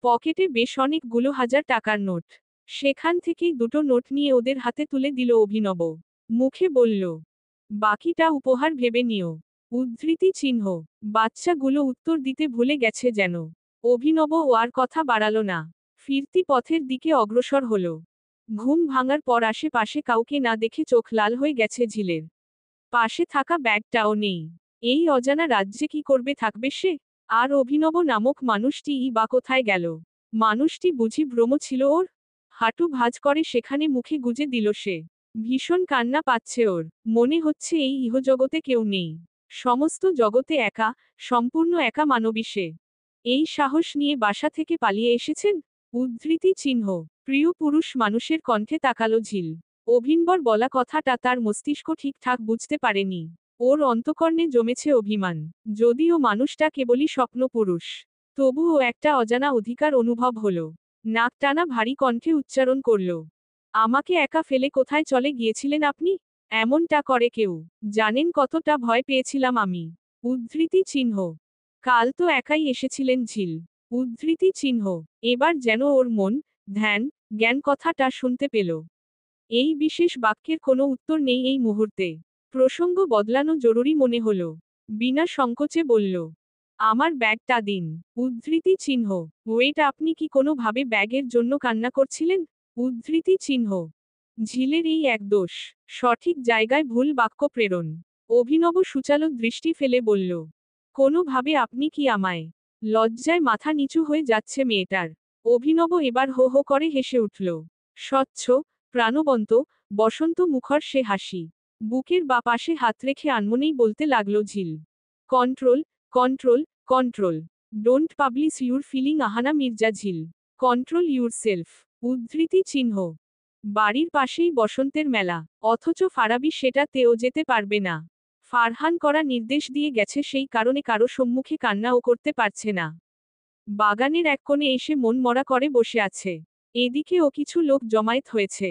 [SPEAKER 1] পকেটে বেশ অনেকগুলো 1000 টাকার নোট। সেখান থেকেই দুটো নোট নিয়ে ওদের হাতে তুলে দিল অভিনব। মুখে বলল, বাকিটা উপহার ভেবে নিও। উদ্ধৃতি চিহ্ন। বাচ্চাগুলো উত্তর দিতে ভুলে গেছে যেন। অভিনব ও আর কথা বাড়াল না। ফিরতি পথের দিকে অগ্রসর হল। ঘুম ভাঙার পর আশেপাশে কাউকে না দেখে চোখ লাল হয়ে গেছে ঝিলের। পাশে থাকা ব্যাগটাও নেই। এই অজানা রাজ্যে কি করবে থাকবে সে? আর অভিনব নামক মানুষটিই বা কোথায় গেল? মানুষটি বুঝি ভ্রম ছিল ওর? হাঁটু ভাঁজ করে সেখানে মুখে গুজে দিল সে। ভীষণ কান্না পাচ্ছে ওর। মনে হচ্ছে এই ইহজগতে কেউ নেই। সমস্ত জগতে একা, সম্পূর্ণ একা মানবী সে। এই সাহস নিয়ে বাসা থেকে পালিয়ে এসেছেন? উদ্ধৃতি চিহ্ন। প্রিয় পুরুষ মানুষের কণ্ঠে তাকালো ঝিল। অভিনবর বলা কথাটা তার মস্তিষ্ক ঠিকঠাক বুঝতে পারেনি। ওর অন্তকর্ণে জমেছে অভিমান। যদিও মানুষটা কেবলই স্বপ্নপুরুষ, তবুও একটা অজানা অধিকার অনুভব হল। নাক টানা ভারী কণ্ঠে উচ্চারণ করল, আমাকে একা ফেলে কোথায় চলে গিয়েছিলেন আপনি? এমনটা করে কেউ? জানেন কতটা ভয় পেয়েছিলাম আমি। উদ্ধৃতি চিহ্ন। কাল তো একাই এসেছিলেন ঝিল। উদ্ধৃতি চিহ্ন। এবার যেন ওর মন, ধ্যান, জ্ঞান কথাটা শুনতে পেল। এই বিশেষ বাক্যের কোনো উত্তর নেই এই মুহূর্তে। প্রসঙ্গ বদলানো জরুরি মনে হল। বিনা সংকোচে বলল, আমার ব্যাগটা দিন। উদ্ধৃতি চিহ্ন। ওয়েট, আপনি কি কোনোভাবে ব্যাগের জন্য কান্না করছিলেন? উদ্ধৃতি চিহ্ন। ঝিলের এই এক দোষ। সঠিক জায়গায় ভুল বাক্য প্রেরণ। অভিনব সুচালো দৃষ্টি ফেলে বলল, কোনোভাবে আপনি কি আমায়? লজ্জায় মাথা নিচু হয়ে যাচ্ছে মেয়েটার। অভিনব এবার হো হো করে হেসে উঠল। স্বচ্ছ, প্রাণবন্ত, বসন্ত মুখর সে হাসি। বুকের বা পাশে হাত রেখে আনমনেই বলতে লাগলো Jhil, control, control, control. Don't publish your feeling Ahana Mirza Jhil. Control yourself. উদ্ধৃতি চিহ্ন। বাড়ির পাশেই বসন্তের মেলা, অথচ ফারাবি সেটাতেও যেতে পারবে না। ফারহান করা নির্দেশ দিয়ে গেছে, সেই কারণে কারো সম্মুখে কান্নাও করতে পারছে না। বাগানের এক কোণে এসে মন মরা করে বসে আছে। এদিকে ও কিছু লোক জমায়েত হয়েছে।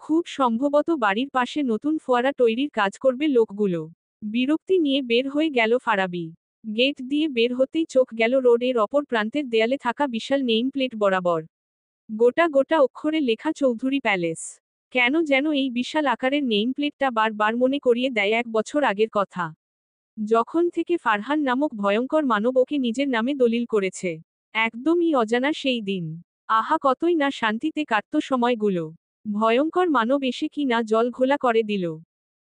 [SPEAKER 1] খুব সম্ভবত বাড়ির পাশে নতুন ফোয়ারা তৈরির কাজ করবে লোকগুলো। বিরক্তি নিয়ে বের হয়ে গেল ফারাবি। গেট দিয়ে বের হতেই চোখ গেল রোডের অপর প্রান্তের দেয়ালে থাকা বিশাল নেইম প্লেট বরাবর। গোটা গোটা অক্ষরে লেখা চৌধুরী প্যালেস। কেন যেন এই বিশাল আকারের নেইম প্লেটটা বারবার মনে করিয়ে দেয় 1 বছর আগের কথা। যখন থেকে ফারহান নামক ভয়ঙ্কর মানব ওকে নিজের নামে দলিল করেছে। একদমই অজানা সেই দিন। আহা, কতই না শান্তিতে কাটত সময়গুলো। ভয়ঙ্কর মানব এসে কি না জল ঘোলা করে দিল।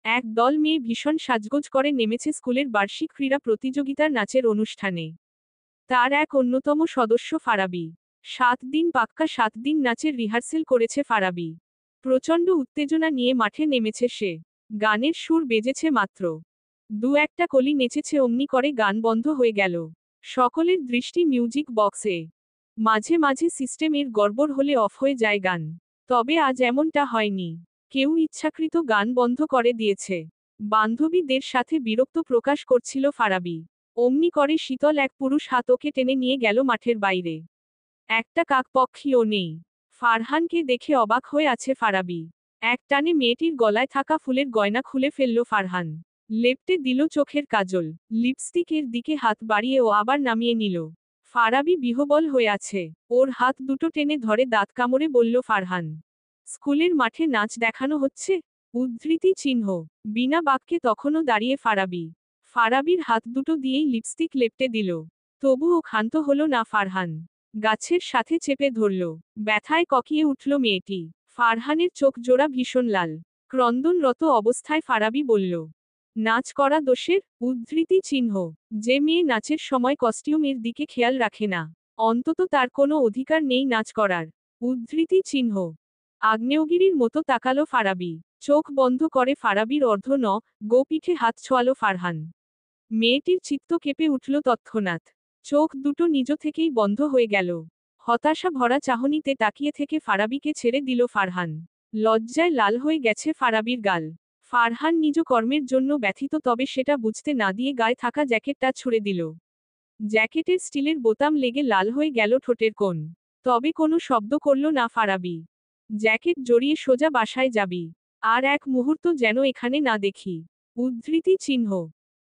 [SPEAKER 1] এক দল মেয়ে ভীষণ সাজগোজ করে নেমেছে স্কুলের বার্ষিক ক্রীড়া প্রতিযোগিতার নাচের অনুষ্ঠানে। তার এক অন্যতম সদস্য ফারাবি। 7 দিন পাক্কা 7 দিন নাচের রিহার্সেল করেছে ফারাবি। প্রচণ্ড উত্তেজনা নিয়ে মাঠে নেমেছে সে। গানের সুর বেজেছে মাত্র। দু একটা কলি নেচেছে, অমনি করে গান বন্ধ হয়ে গেল। সকলের দৃষ্টি মিউজিক বক্সে। মাঝে মাঝে সিস্টেমের গড়বড় হলে অফ হয়ে যায় গান। তবে আজ এমনটা হয়নি। কেউ ইচ্ছাকৃত গান বন্ধ করে দিয়েছে। বান্ধবীদের সাথে বিরক্ত প্রকাশ করছিল ফারাবি। অমনি করে শীতল এক পুরুষ হাত ওকে টেনে নিয়ে গেল মাঠের বাইরে। একটা কাকপক্ষীও নেই। ফারহানকে দেখে অবাক হয়ে আছে ফারাবি। এক টানে মেয়েটির গলায় থাকা ফুলের গয়না খুলে ফেলল ফারহান। লেপটে দিল চোখের কাজল। লিপস্টিকের দিকে হাত বাড়িয়ে ও আবার নামিয়ে নিল। ফারাবি বিহ্বল হয়ে আছে। ওর হাত দুটো টেনে ধরে দাঁত কামড়ে বলল ফারহান, স্কুলের মাঠে নাচ দেখানো হচ্ছে? উদ্ধৃতি চিহ্ন। বিনা বাক্যে তখনও দাঁড়িয়ে ফারাবি। ফারাবির হাত দুটো দিয়েই লিপস্টিক লেপটে দিল। তবুও ক্ষান্ত হলো না ফারহান। গাছের সাথে চেপে ধরল। ব্যথায় ককিয়ে উঠল মেয়েটি। ফারহানের চোখ জোড়া ভীষণ লাল। ক্রন্দনরত অবস্থায় ফারাবি বলল, নাচ করা দোষের? উদ্ধৃতি চিহ্ন। যে মেয়ে নাচের সময় কস্টিউমের দিকে খেয়াল রাখে না, অন্তত তার কোনো অধিকার নেই নাচ করার। উদ্ধৃতি চিহ্ন। আগ্নেয়গিরির মতো তাকালো ফারাবি। চোখ বন্ধ করে ফারাবির অর্ধ গো পিঠে হাত ছোয়ালো ফারহান। মেয়েটির চিত্ত কেঁপে উঠল তৎক্ষণাৎ। চোখ দুটো নিজ থেকেই বন্ধ হয়ে গেল। হতাশা ভরা চাহনিতে তাকিয়ে থেকে ফারাবিকে ছেড়ে দিল ফারহান। লজ্জায় লাল হয়ে গেছে ফারাবির গাল। ফারহান নিজ কর্মের জন্য ব্যথিত, তবে সেটা বুঝতে না দিয়ে গায়ে থাকা জ্যাকেটটা ছুড়ে দিল। জ্যাকেটের স্টিলের বোতাম লেগে লাল হয়ে গেল ঠোঁটের কোণ। তবে কোনো শব্দ করল না ফারাবি। জ্যাকেট জড়িয়ে সোজা বাসায় যাবি। আর এক মুহূর্ত যেন এখানে না দেখি। উদ্ধৃতি চিহ্ন।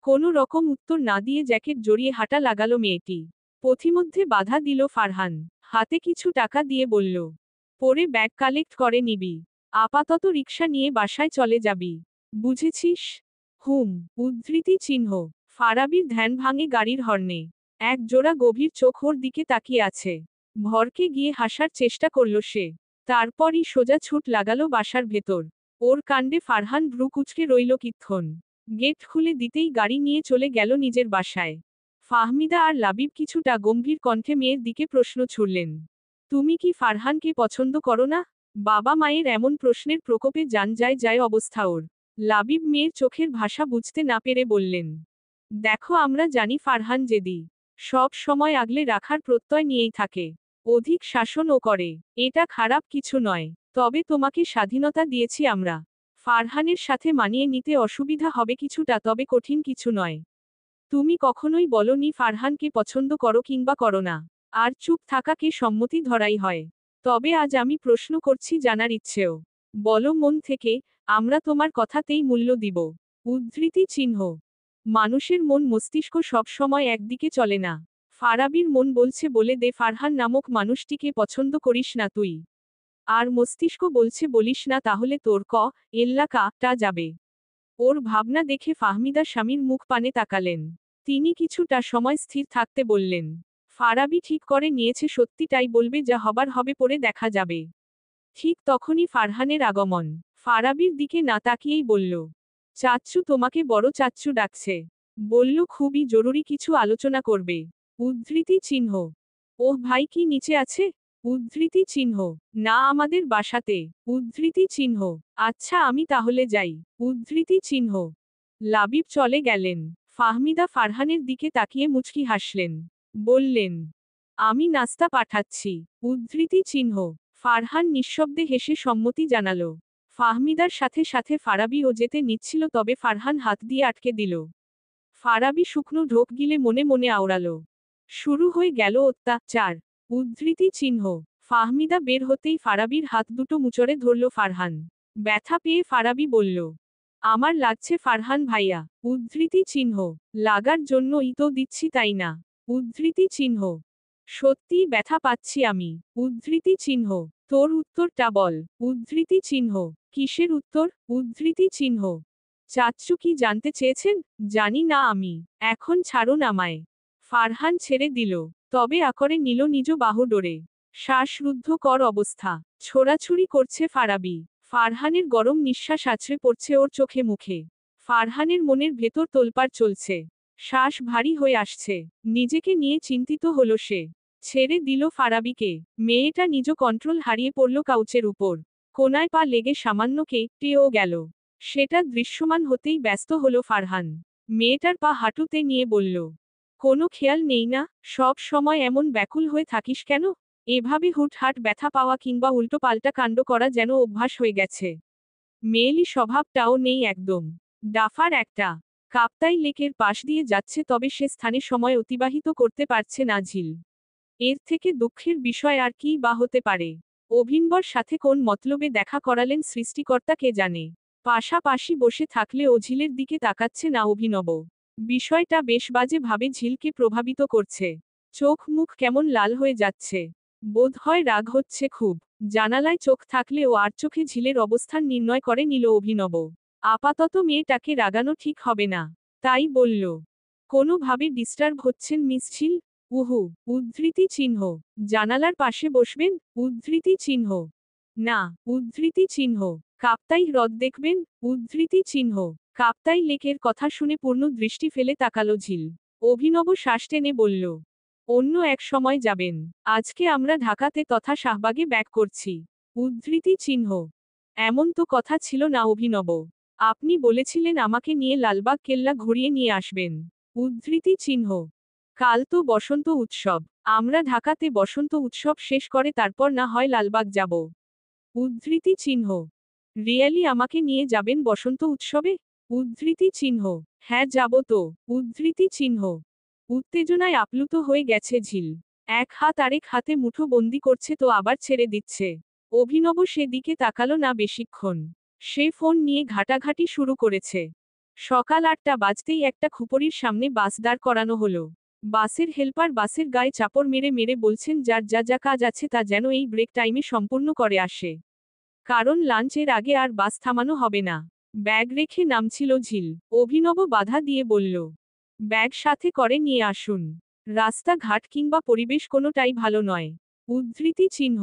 [SPEAKER 1] কোনো রকম উত্তর না দিয়ে জ্যাকেট জড়িয়ে হাঁটা লাগালো মেয়েটি। পথিমধ্যে বাধা দিল ফারহান। হাতে কিছু টাকা দিয়ে বলল, পরে ব্যাগ কালেক্ট করে নিবি। আপাতত রিকশা নিয়ে বাসায় চলে যাবি। বুঝেছিস? হুম। উদ্ধৃতি চিহ্ন। ফারাবির ধ্যান ভাঙে গাড়ির হর্নে। এক জোড়া গভীর চোখ ওর দিকে তাকিয়ে আছে। ভরকে গিয়ে হাসার চেষ্টা করল সে। তারপরই সোজা ছুট লাগালো বাসার ভেতর। ওর কাণ্ডে ফারহান ভ্রু কুঁচকে রইল কিক্ষণ। গেট খুলে দিতেই গাড়ি নিয়ে চলে গেল নিজের বাসায়। ফাহমিদা আর লাবিব কিছুটা গম্ভীর কণ্ঠে মেয়ের দিকে প্রশ্ন ছুড়লেন। তুমি কি ফারহানকে পছন্দ করো না? বাবা মায়ের এমন প্রশ্নের প্রকোপে জান যায় যায় অবস্থা ওর। লাবিব মেয়ের চোখের ভাষা বুঝতে না পেরে বললেন, দেখো, আমরা জানি ফারহান জেদি। সব সময় আগলে রাখার প্রত্যয় নিয়েই থাকে। অধিক শাসনও করে। এটা খারাপ কিছু নয়। তবে তোমাকে স্বাধীনতা দিয়েছি আমরা। ফারহানের সাথে মানিয়ে নিতে অসুবিধা হবে কিছুটা, তবে কঠিন কিছু নয়। তুমি কখনোই বলনি ফারহানকে পছন্দ করো কিংবা করো না। আর চুপ থাকাকে সম্মতি ধরাই হয়। তবে আজ আমি প্রশ্ন করছি জানার ইচ্ছেও। বলো মন থেকে, আমরা তোমার কথাতেই মূল্য দিব। উদ্ধৃতি চিহ্ন। মানুষের মন মস্তিষ্ক সব সময় একদিকে চলে না। ফারাবির মন বলছে বলে দে ফারহান নামক মানুষটিকে পছন্দ করিস না তুই। আর মস্তিষ্ক বলছে বলিস না, তাহলে তোর টা যাবে। ওর ভাবনা দেখে ফাহমিদা স্বামীর মুখ পানে তাকালেন। তিনি কিছুটা সময় স্থির থাকতে বললেন, ফারাবি ঠিক করে নিয়েছে সত্যিটাই বলবে, যা হবার হবে পরে দেখা যাবে। ঠিক তখনই ফারহানের আগমন। ফারাবির দিকে না তাকিয়েই বলল, চাচ্চু তোমাকে বড় চাচ্চু ডাকছে। বলল খুবই জরুরি কিছু আলোচনা করবে। উদ্ধৃতি চিহ্ন। ওহ ভাই কি নিচে আছে? উদ্ধৃতি চিহ্ন। না, আমাদের বাসাতে। উদ্ধৃতি চিহ্ন। আচ্ছা আমি তাহলে যাই। উদ্ধৃতি চিহ্ন। লাবিব চলে গেলেন। ফাহমিদা ফারহানের দিকে তাকিয়ে মুচকি হাসলেন। বললেন, আমি নাস্তা পাঠাচ্ছি। উদ্ধৃতি চিহ্ন। ফারহান নিঃশব্দে হেসে সম্মতি জানালো। ফাহমিদার সাথে সাথে ফারাবিও যেতে নিচ্ছিল, তবে ফারহান হাত দিয়ে আটকে দিল। ফারাবি শুকনো ঢোক গিলে মনে মনে আওড়ালো। শুরু হয়ে গেল অত্যাচার। উদ্ধৃতি চিহ্ন। ফাহমিদা বের হতেই ফারাবির হাত দুটো মুচড়ে ধরল ফারহান। ব্যথা পেয়ে ফারাবি বলল, আমার লাগছে ফারহান ভাইয়া। উদ্ধৃতি চিহ্ন। লাগার জন্যই তো দিচ্ছি তাই না? উদ্ধৃতি চিহ্ন। সত্যিই ব্যথা পাচ্ছি আমি। উদ্ধৃতি চিহ্ন। তোর উত্তরটা বল। উদ্ধৃতি চিহ্ন। কিসের উত্তর? উদ্ধৃতি চিহ্ন। চাচ্চু কি জানতে চেয়েছেন? জানি না আমি। এখন ছাড়ুন আমায়। ফারহান ছেড়ে দিল। তবে আকরে নিল নিজ বাহু ডোরে। শ্বাসরুদ্ধ কর অবস্থা। ছোড়াছুড়ি করছে ফারাবি। ফারহানের গরম নিঃশ্বাস আছড়ে পড়ছে ওর চোখে মুখে। ফারহানের মনের ভেতর তোলপাড় চলছে। শ্বাস ভারী হয়ে আসছে। নিজেকে নিয়ে চিন্তিত হলো সে। ছেড়ে দিল ফারাবিকে। মেয়েটা নিজ কন্ট্রোল হারিয়ে পড়ল কাউচের উপর। কোনায় পা লেগে সামান্য কেটেও গেল। সেটা দৃশ্যমান হতেই ব্যস্ত হলো ফারহান। মেয়েটার পা হাঁটুতে নিয়ে বলল, কোনো খেয়াল নেই না? সব সময় এমন ব্যাকুল হয়ে থাকিস কেন? এভাবে হুটহাট ব্যথা পাওয়া কিংবা উল্টো পাল্টা কাণ্ড করা যেন অভ্যাস হয়ে গেছে। মেয়েলি স্বভাবটাও নেই একদম। ডাফার একটা। কাপ্তাই লেকের পাশ দিয়ে যাচ্ছে, তবে সে স্থানে সময় অতিবাহিত করতে পারছে না ঝিল। এর থেকে দুঃখের বিষয় আর কি বা হতে পারে? অভিনবর সাথে কোন মতলবে দেখা করালেন সৃষ্টিকর্তা কে জানে। পাশাপাশি বসে থাকলে ও ঝিলের দিকে তাকাচ্ছে না অভিনব। বিষয়টা বেশ বাজে ভাবে ঝিলকে প্রভাবিত করছে। চোখ মুখ কেমন লাল হয়ে যাচ্ছে। বোধ হয় রাগ হচ্ছে খুব। জানালায় চোখ থাকলে ও আর চোখে ঝিলের অবস্থান নির্ণয় করে নিল অভিনব। আপাতত মেয়েটাকে রাগানো ঠিক হবে না। তাই বলল, কোনোভাবে ডিস্টার্ব হচ্ছেন মিস ঝিল? উহু। উদ্ধৃতি চিহ্ন। জানালার পাশে বসবেন? উদ্ধৃতি চিহ্ন। না। উদ্ধৃতি চিহ্ন। কাপ্তাই হ্রদ দেখবেন? উদ্ধৃতি চিহ্ন। কাপ্তাই লেকের কথা শুনে পূর্ণ দৃষ্টি ফেলে তাকালো ঝিল। অভিনব শ্বাস টেনে বলল, অন্য এক সময় যাবেন। আজকে আমরা ঢাকাতে তথা শাহবাগে ব্যাক করছি। উদ্ধৃতি চিহ্ন। এমন তো কথা ছিল না অভিনব। আপনি বলেছিলেন আমাকে নিয়ে লালবাগ কেল্লা ঘুরিয়ে নিয়ে আসবেন। উদ্ধৃতি চিহ্ন। কাল তো বসন্ত উৎসব। আমরা ঢাকাতে বসন্ত উৎসব শেষ করে তারপর না হয় লালবাগ যাব। উদ্ধৃতি চিহ্ন। রিয়েলি আমাকে নিয়ে যাবেন বসন্ত উৎসবে? উদ্ধৃতি চিহ্ন। হ্যাঁ যাব তো। উদ্ধৃতি চিহ্ন। উত্তেজনায় আপ্লুত হয়ে গেছে ঝিল। এক হাত আরেক হাতে মুঠো বন্দি করছে তো আবার ছেড়ে দিচ্ছে। অভিনব সেদিকে তাকালো না বেশিক্ষণ। সে ফোন নিয়ে ঘাটাঘাটি শুরু করেছে। সকাল 8টা বাজতেই একটা খুপরির সামনে বাস দাঁড় করানো হলো। বাসের হেল্পার বাসের গায়ে চাপড় মেরে মেরে বলছেন যার যা যা কাজ আছে তা যেন এই ব্রেক টাইমে সম্পূর্ণ করে আসে। কারণ লাঞ্চের আগে আর বাস থামানো হবে না। ব্যাগ রেখে নামছিল ঝিল। অভিনব বাধা দিয়ে বলল, ব্যাগ সাথে করে নিয়ে আসুন। রাস্তাঘাট কিংবা পরিবেশ কোনোটাই ভালো নয়। উদ্ধৃতি চিহ্ন।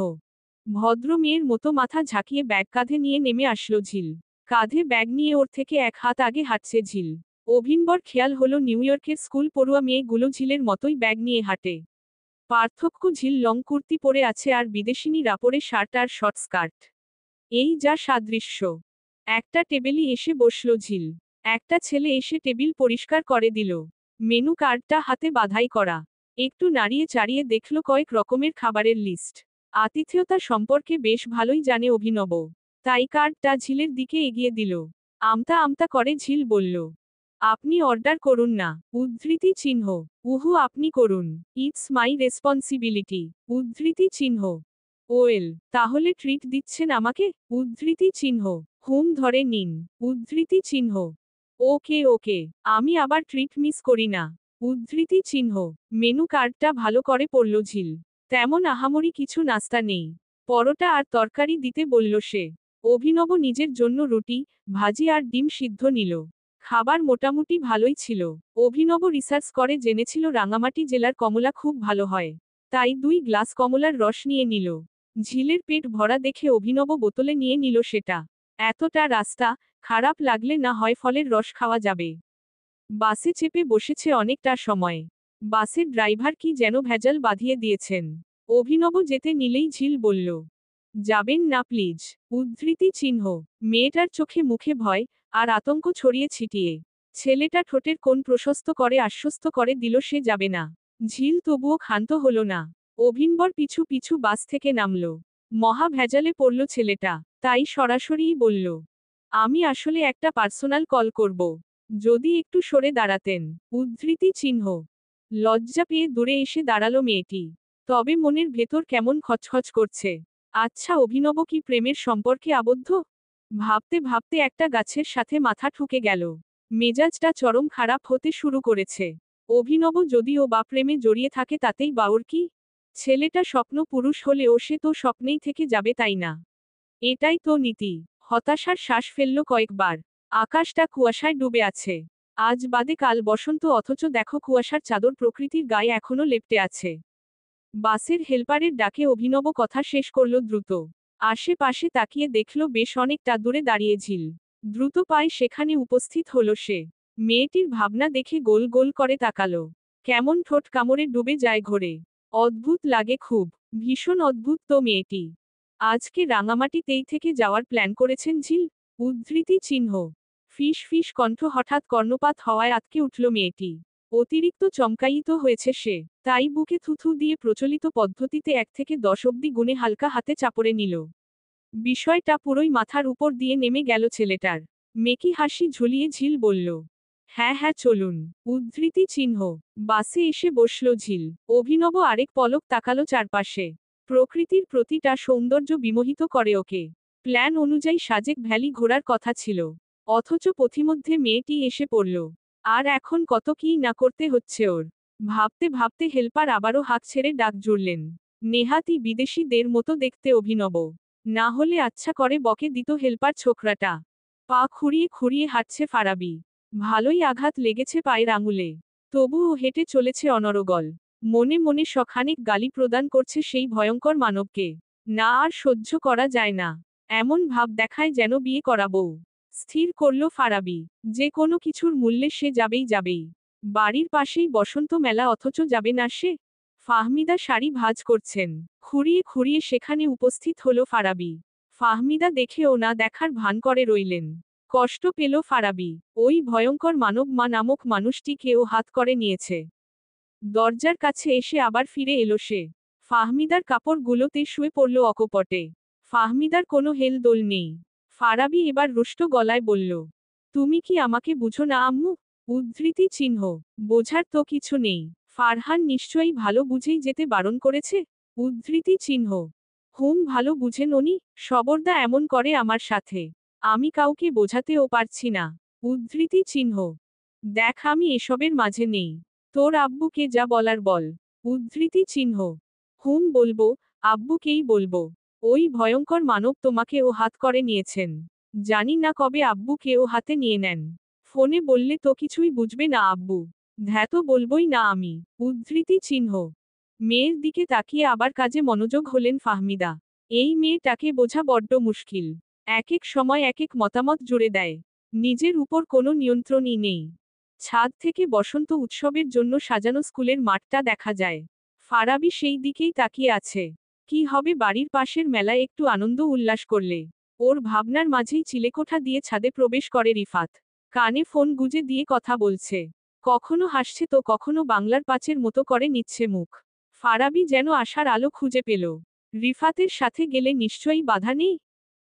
[SPEAKER 1] ভদ্র মেয়ের মতো মাথা ঝাঁকিয়ে ব্যাগ কাঁধে নিয়ে নেমে আসলো ঝিল। কাঁধে ব্যাগ নিয়ে ওর থেকে এক হাত আগে হাঁটছে ঝিল। অভিনবর খেয়াল হলো নিউ ইয়র্কের স্কুল পড়ুয়া মেয়েগুলো ঝিলের মতোই ব্যাগ নিয়ে হাঁটে। পার্থক্য ঝিল লং কুর্তি পরে আছে আর বিদেশিনীরা পরে শার্ট আর শর্ট স্কার্ট। এই যা সাদৃশ্য। একটা টেবিলই এসে বসল ঝিল। একটা ছেলে এসে টেবিল পরিষ্কার করে দিল। মেনু কার্ডটা হাতে বাঁধাই করা। একটু নাড়িয়ে চাড়িয়ে দেখল কয়েক রকমের খাবারের লিস্ট। আতিথেয়তা সম্পর্কে বেশ ভালোই জানে অভিনব। তাই কার্ডটা ঝিলের দিকে এগিয়ে দিল। আমতা আমতা করে ঝিল বলল, আপনি অর্ডার করুন না। উদ্ধৃতি চিহ্ন। উহু আপনি করুন। It's my responsibility. উদ্ধৃতি চিহ্ন। ওয়েল, তাহলে ট্রিট দিচ্ছেন আমাকে? উদ্ধৃতি চিহ্ন। হুম ধরে নিন। উদ্ধৃতি চিহ্ন। ওকে ওকে, আমি আবার ট্রিট মিস করি না। উদ্ধৃতি চিহ্ন। মেনু কার্ডটা ভালো করে পড়ল ঝিল। তেমন আহামরি কিছু নাস্তা নেই। পরোটা আর তরকারি দিতে বলল সে। অভিনব নিজের জন্য রুটি, ভাজি আর ডিম সিদ্ধ নিল। খাবার মোটামুটি ভালোই ছিল। অভিনব রিসার্চ করে জেনেছিল রাঙামাটি জেলার কমলা খুব ভালো হয়। তাই 2 গ্লাস কমলার রস নিয়ে নিল। ঝিলের পেট ভরা দেখে অভিনব বোতলে নিয়ে নিল সেটা। এতটা রাস্তা, খারাপ লাগলে না হয় ফলের রস খাওয়া যাবে। বাসে চেপে বসেছে অনেকটা সময়। বাসের ড্রাইভার কি যেন ভেজাল বাঁধিয়ে দিয়েছেন। অভিনব যেতে নিলেই ঝিল বলল, যাবেন না প্লিজ। উদ্ধৃতি চিহ্ন। মেয়েটার চোখে মুখে ভয় আর আতঙ্ক ছড়িয়ে ছিটিয়ে। ছেলেটা ঠোঁটের কোণ প্রশস্ত করে আশ্বস্ত করে দিল সে যাবে না। ঝিল তবুও ক্ষান্ত হল না। অভিনবর পিছু পিছু বাস থেকে নামল। মহা ভেজালে পড়ল ছেলেটা। তাই সরাসরিই বলল, আমি আসলে একটা পার্সোনাল কল করব। যদি একটু সরে দাঁড়াতেন। উদ্ধৃতি চিহ্ন। লজ্জা পেয়ে দূরে এসে দাঁড়ালো মেয়েটি। তবে মনের ভেতর কেমন খচখচ করছে। আচ্ছা অভিনব কি প্রেমের সম্পর্কে আবদ্ধ? ভাবতে ভাবতে একটা গাছের সাথে মাথা ঠুকে গেল। মেজাজটা চরম খারাপ হতে শুরু করেছে। অভিনব যদিও বা প্রেমে জড়িয়ে থাকে তাতেই বা ওর কি? ছেলেটা স্বপ্ন পুরুষ হলেও সে তো স্বপ্নেই থেকে যাবে তাই না? এটাই তো নীতি। হতাশার শ্বাস ফেলল কয়েকবার। আকাশটা কুয়াশায় ডুবে আছে। আজ বাদে কাল বসন্ত অথচ দেখো কুয়াশার চাদর প্রকৃতির গায়ে এখনো লেপ্টে আছে। বাসের হেল্পারের ডাকে অভিনব কথা শেষ করল দ্রুত। আশেপাশে তাকিয়ে দেখল বেশ অনেকটা দূরে দাঁড়িয়ে ঝিল। দ্রুত পায়ে সেখানে উপস্থিত হল সে। মেয়েটির ভাবনা দেখে গোল গোল করে তাকালো। কেমন ঠোঁট কামড়ে ডুবে যায় ঘোরে। অদ্ভুত লাগে খুব। ভীষণ অদ্ভুত তো মেয়েটি। আজকে রাঙামাটিতেই থেকে যাওয়ার প্ল্যান করেছেন ঝিল? উদ্ধৃতি চিহ্ন। ফিস ফিস কণ্ঠ হঠাৎ কর্ণপাত হওয়ায় আতকে উঠল মেয়েটি। অতিরিক্ত চমকায়িত হয়েছে সে। তাই বুকে থুথু দিয়ে প্রচলিত পদ্ধতিতে 1 থেকে 10 অব্দি গুণে হালকা হাতে চাপড়ে নিল। বিষয়টা পুরোই মাথার উপর দিয়ে নেমে গেল ছেলেটার। মেকি হাসি ঝুলিয়ে ঝিল বলল, হ্যাঁ হ্যাঁ চলুন। উদ্ধৃতি চিহ্ন। বাসে এসে বসল ঝিল। অভিনব আরেক পলক তাকালো চারপাশে। প্রকৃতির প্রতিটা সৌন্দর্য বিমোহিত করে ওকে। প্ল্যান অনুযায়ী সাজেক ভ্যালি ঘোরার কথা ছিল। অথচ পথিমধ্যে মেয়েটি এসে পড়ল। আর এখন কত কী না করতে হচ্ছে ওর। ভাবতে ভাবতে হেল্পার আবারও হাঁক ছেড়ে ডাক জুড়লেন। নেহাতি বিদেশিদের মতো দেখতে অভিনব। না হলে আচ্ছা করে বকে দিত হেল্পার ছোকরাটা। পা খুঁড়িয়ে খুঁড়িয়ে হাঁটছে ফারাবি। ভালোই আঘাত লেগেছে পায়ের আঙুলে। তবুও হেঁটে চলেছে অনরগল। মনে মনে শখানেক গালি প্রদান করছে সেই ভয়ঙ্কর মানবকে। না আর সহ্য করা যায় না। এমন ভাব দেখায় যেন বিয়ে করা বউ। স্থির করল ফারাবি। যে কোনো কিছুর মূল্যে সে যাবেই যাবেই। বাড়ির পাশেই বসন্ত মেলা অথচ যাবে না সে? ফাহমিদা শাড়ি ভাঁজ করছেন। খুঁড়িয়ে খুঁড়িয়ে সেখানে উপস্থিত হল ফারাবি। ফাহমিদা দেখেও না দেখার ভান করে রইলেন। কষ্ট পেল ফারাবি। ওই ভয়ঙ্কর মানব মা নামক মানুষটিকেও হাত করে নিয়েছে। দরজার কাছে এসে আবার ফিরে এলো সে। ফাহমিদার কাপড়গুলোতে শুয়ে পড়ল অকপটে। ফাহমিদার কোনো হেলদোল নেই। ফারাবি এবার রুষ্ট গলায় বলল, তুমি কি আমাকে বুঝো না আম্মু? উদ্ধৃতি চিহ্ন। বোঝার তো কিছু নেই। ফারহান নিশ্চয়ই ভালো বুঝেই যেতে বারণ করেছে। উদ্ধৃতি চিহ্ন। হুম, ভালো বুঝেন উনি, সবরদা এমন করে আমার সাথে। আমি কাউকে বোঝাতেও পারছি না। উদ্ধৃতি চিহ্ন। দেখ, আমি এসবের মাঝে নেই। তোর আব্বুকে যা বলার বল। উদ্ধৃতি চিহ্ন। হুম, বলবো, আব্বুকেই বলবো। ওই ভয়ঙ্কর মানব তোমাকে ও হাত করে নিয়েছেন। জানি না কবে আব্বুকে ও হাতে নিয়ে নেন। ফোনে বললে তো কিছুই বুঝবে না আব্বু। ধ্যাতো বলবই না আমি। উদ্ধৃতি চিহ্ন। মেয়ের দিকে তাকিয়ে আবার কাজে মনোযোগ হলেন ফাহমিদা। এই মেয়েটাকে বোঝা বড্ড মুশকিল। এক এক সময় এক এক মতামত জুড়ে দেয়। নিজের উপর কোনো নিয়ন্ত্রণই নেই। ছাদ থেকে বসন্ত উৎসবের জন্য সাজানো স্কুলের মাঠটা দেখা যায়। ফারাবি সেই দিকেই তাকিয়ে আছে। কি হবে বাড়ির পাশের মেলায় একটু আনন্দ উল্লাস করলে। ওর ভাবনার মাঝেই চিলেকোঠা দিয়ে ছাদে প্রবেশ করে রিফাত। কানে ফোন গুজে দিয়ে কথা বলছে। কখনো হাসছে তো কখনো বাংলার পাঁচের মতো করে নিচ্ছে মুখ। ফারাবি যেন আশার আলো খুঁজে পেল। রিফাতের সাথে গেলে নিশ্চয়ই বাধা নেই।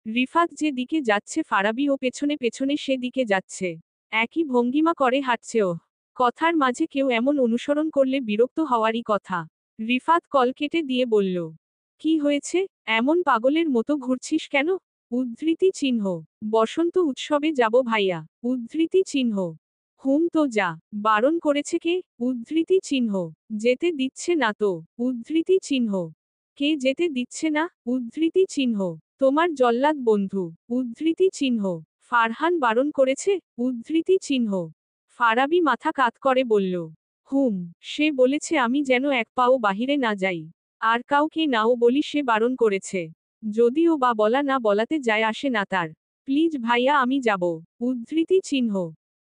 [SPEAKER 1] রিফাত যে দিকে যাচ্ছে ফারাবি ও পেছনে পেছনে সে দিকে যাচ্ছে। একই ভঙ্গিমা করে হাঁটছে ও। কথার মাঝে কেউ এমন অনুসরণ করলে বিরক্ত হওয়ারই কথা। রিফাত কল কেটে দিয়ে বলল, কি হয়েছে, এমন পাগলের মতো ঘুরছিস কেন? উদ্ধৃতি চিহ্ন। বসন্ত উৎসবে যাব ভাইয়া। উদ্ধৃতি চিহ্ন। হুম, তো যা। বারণ করেছে কে? উদ্ধৃতি চিহ্ন। যেতে দিচ্ছে না তো। উদ্ধৃতি চিহ্ন। কে যেতে দিচ্ছে না? উদ্ধৃতি চিহ্ন। তোমার জল্লাদ বন্ধু। উদ্ধৃতি চিহ্ন। ফারহান বারণ করেছে? উদ্ধৃতি চিহ্ন। ফারাবি মাথা কাত করে বলল, হুম, সে বলেছে আমি যেন এক পাও বাহিরে না যাই। আর কাউকে নাও বলি সে বারণ করেছে। যদিও বা বলা না বলাতে যায় আসে না তার। প্লিজ ভাইয়া আমি যাব। উদ্ধৃতি চিহ্ন।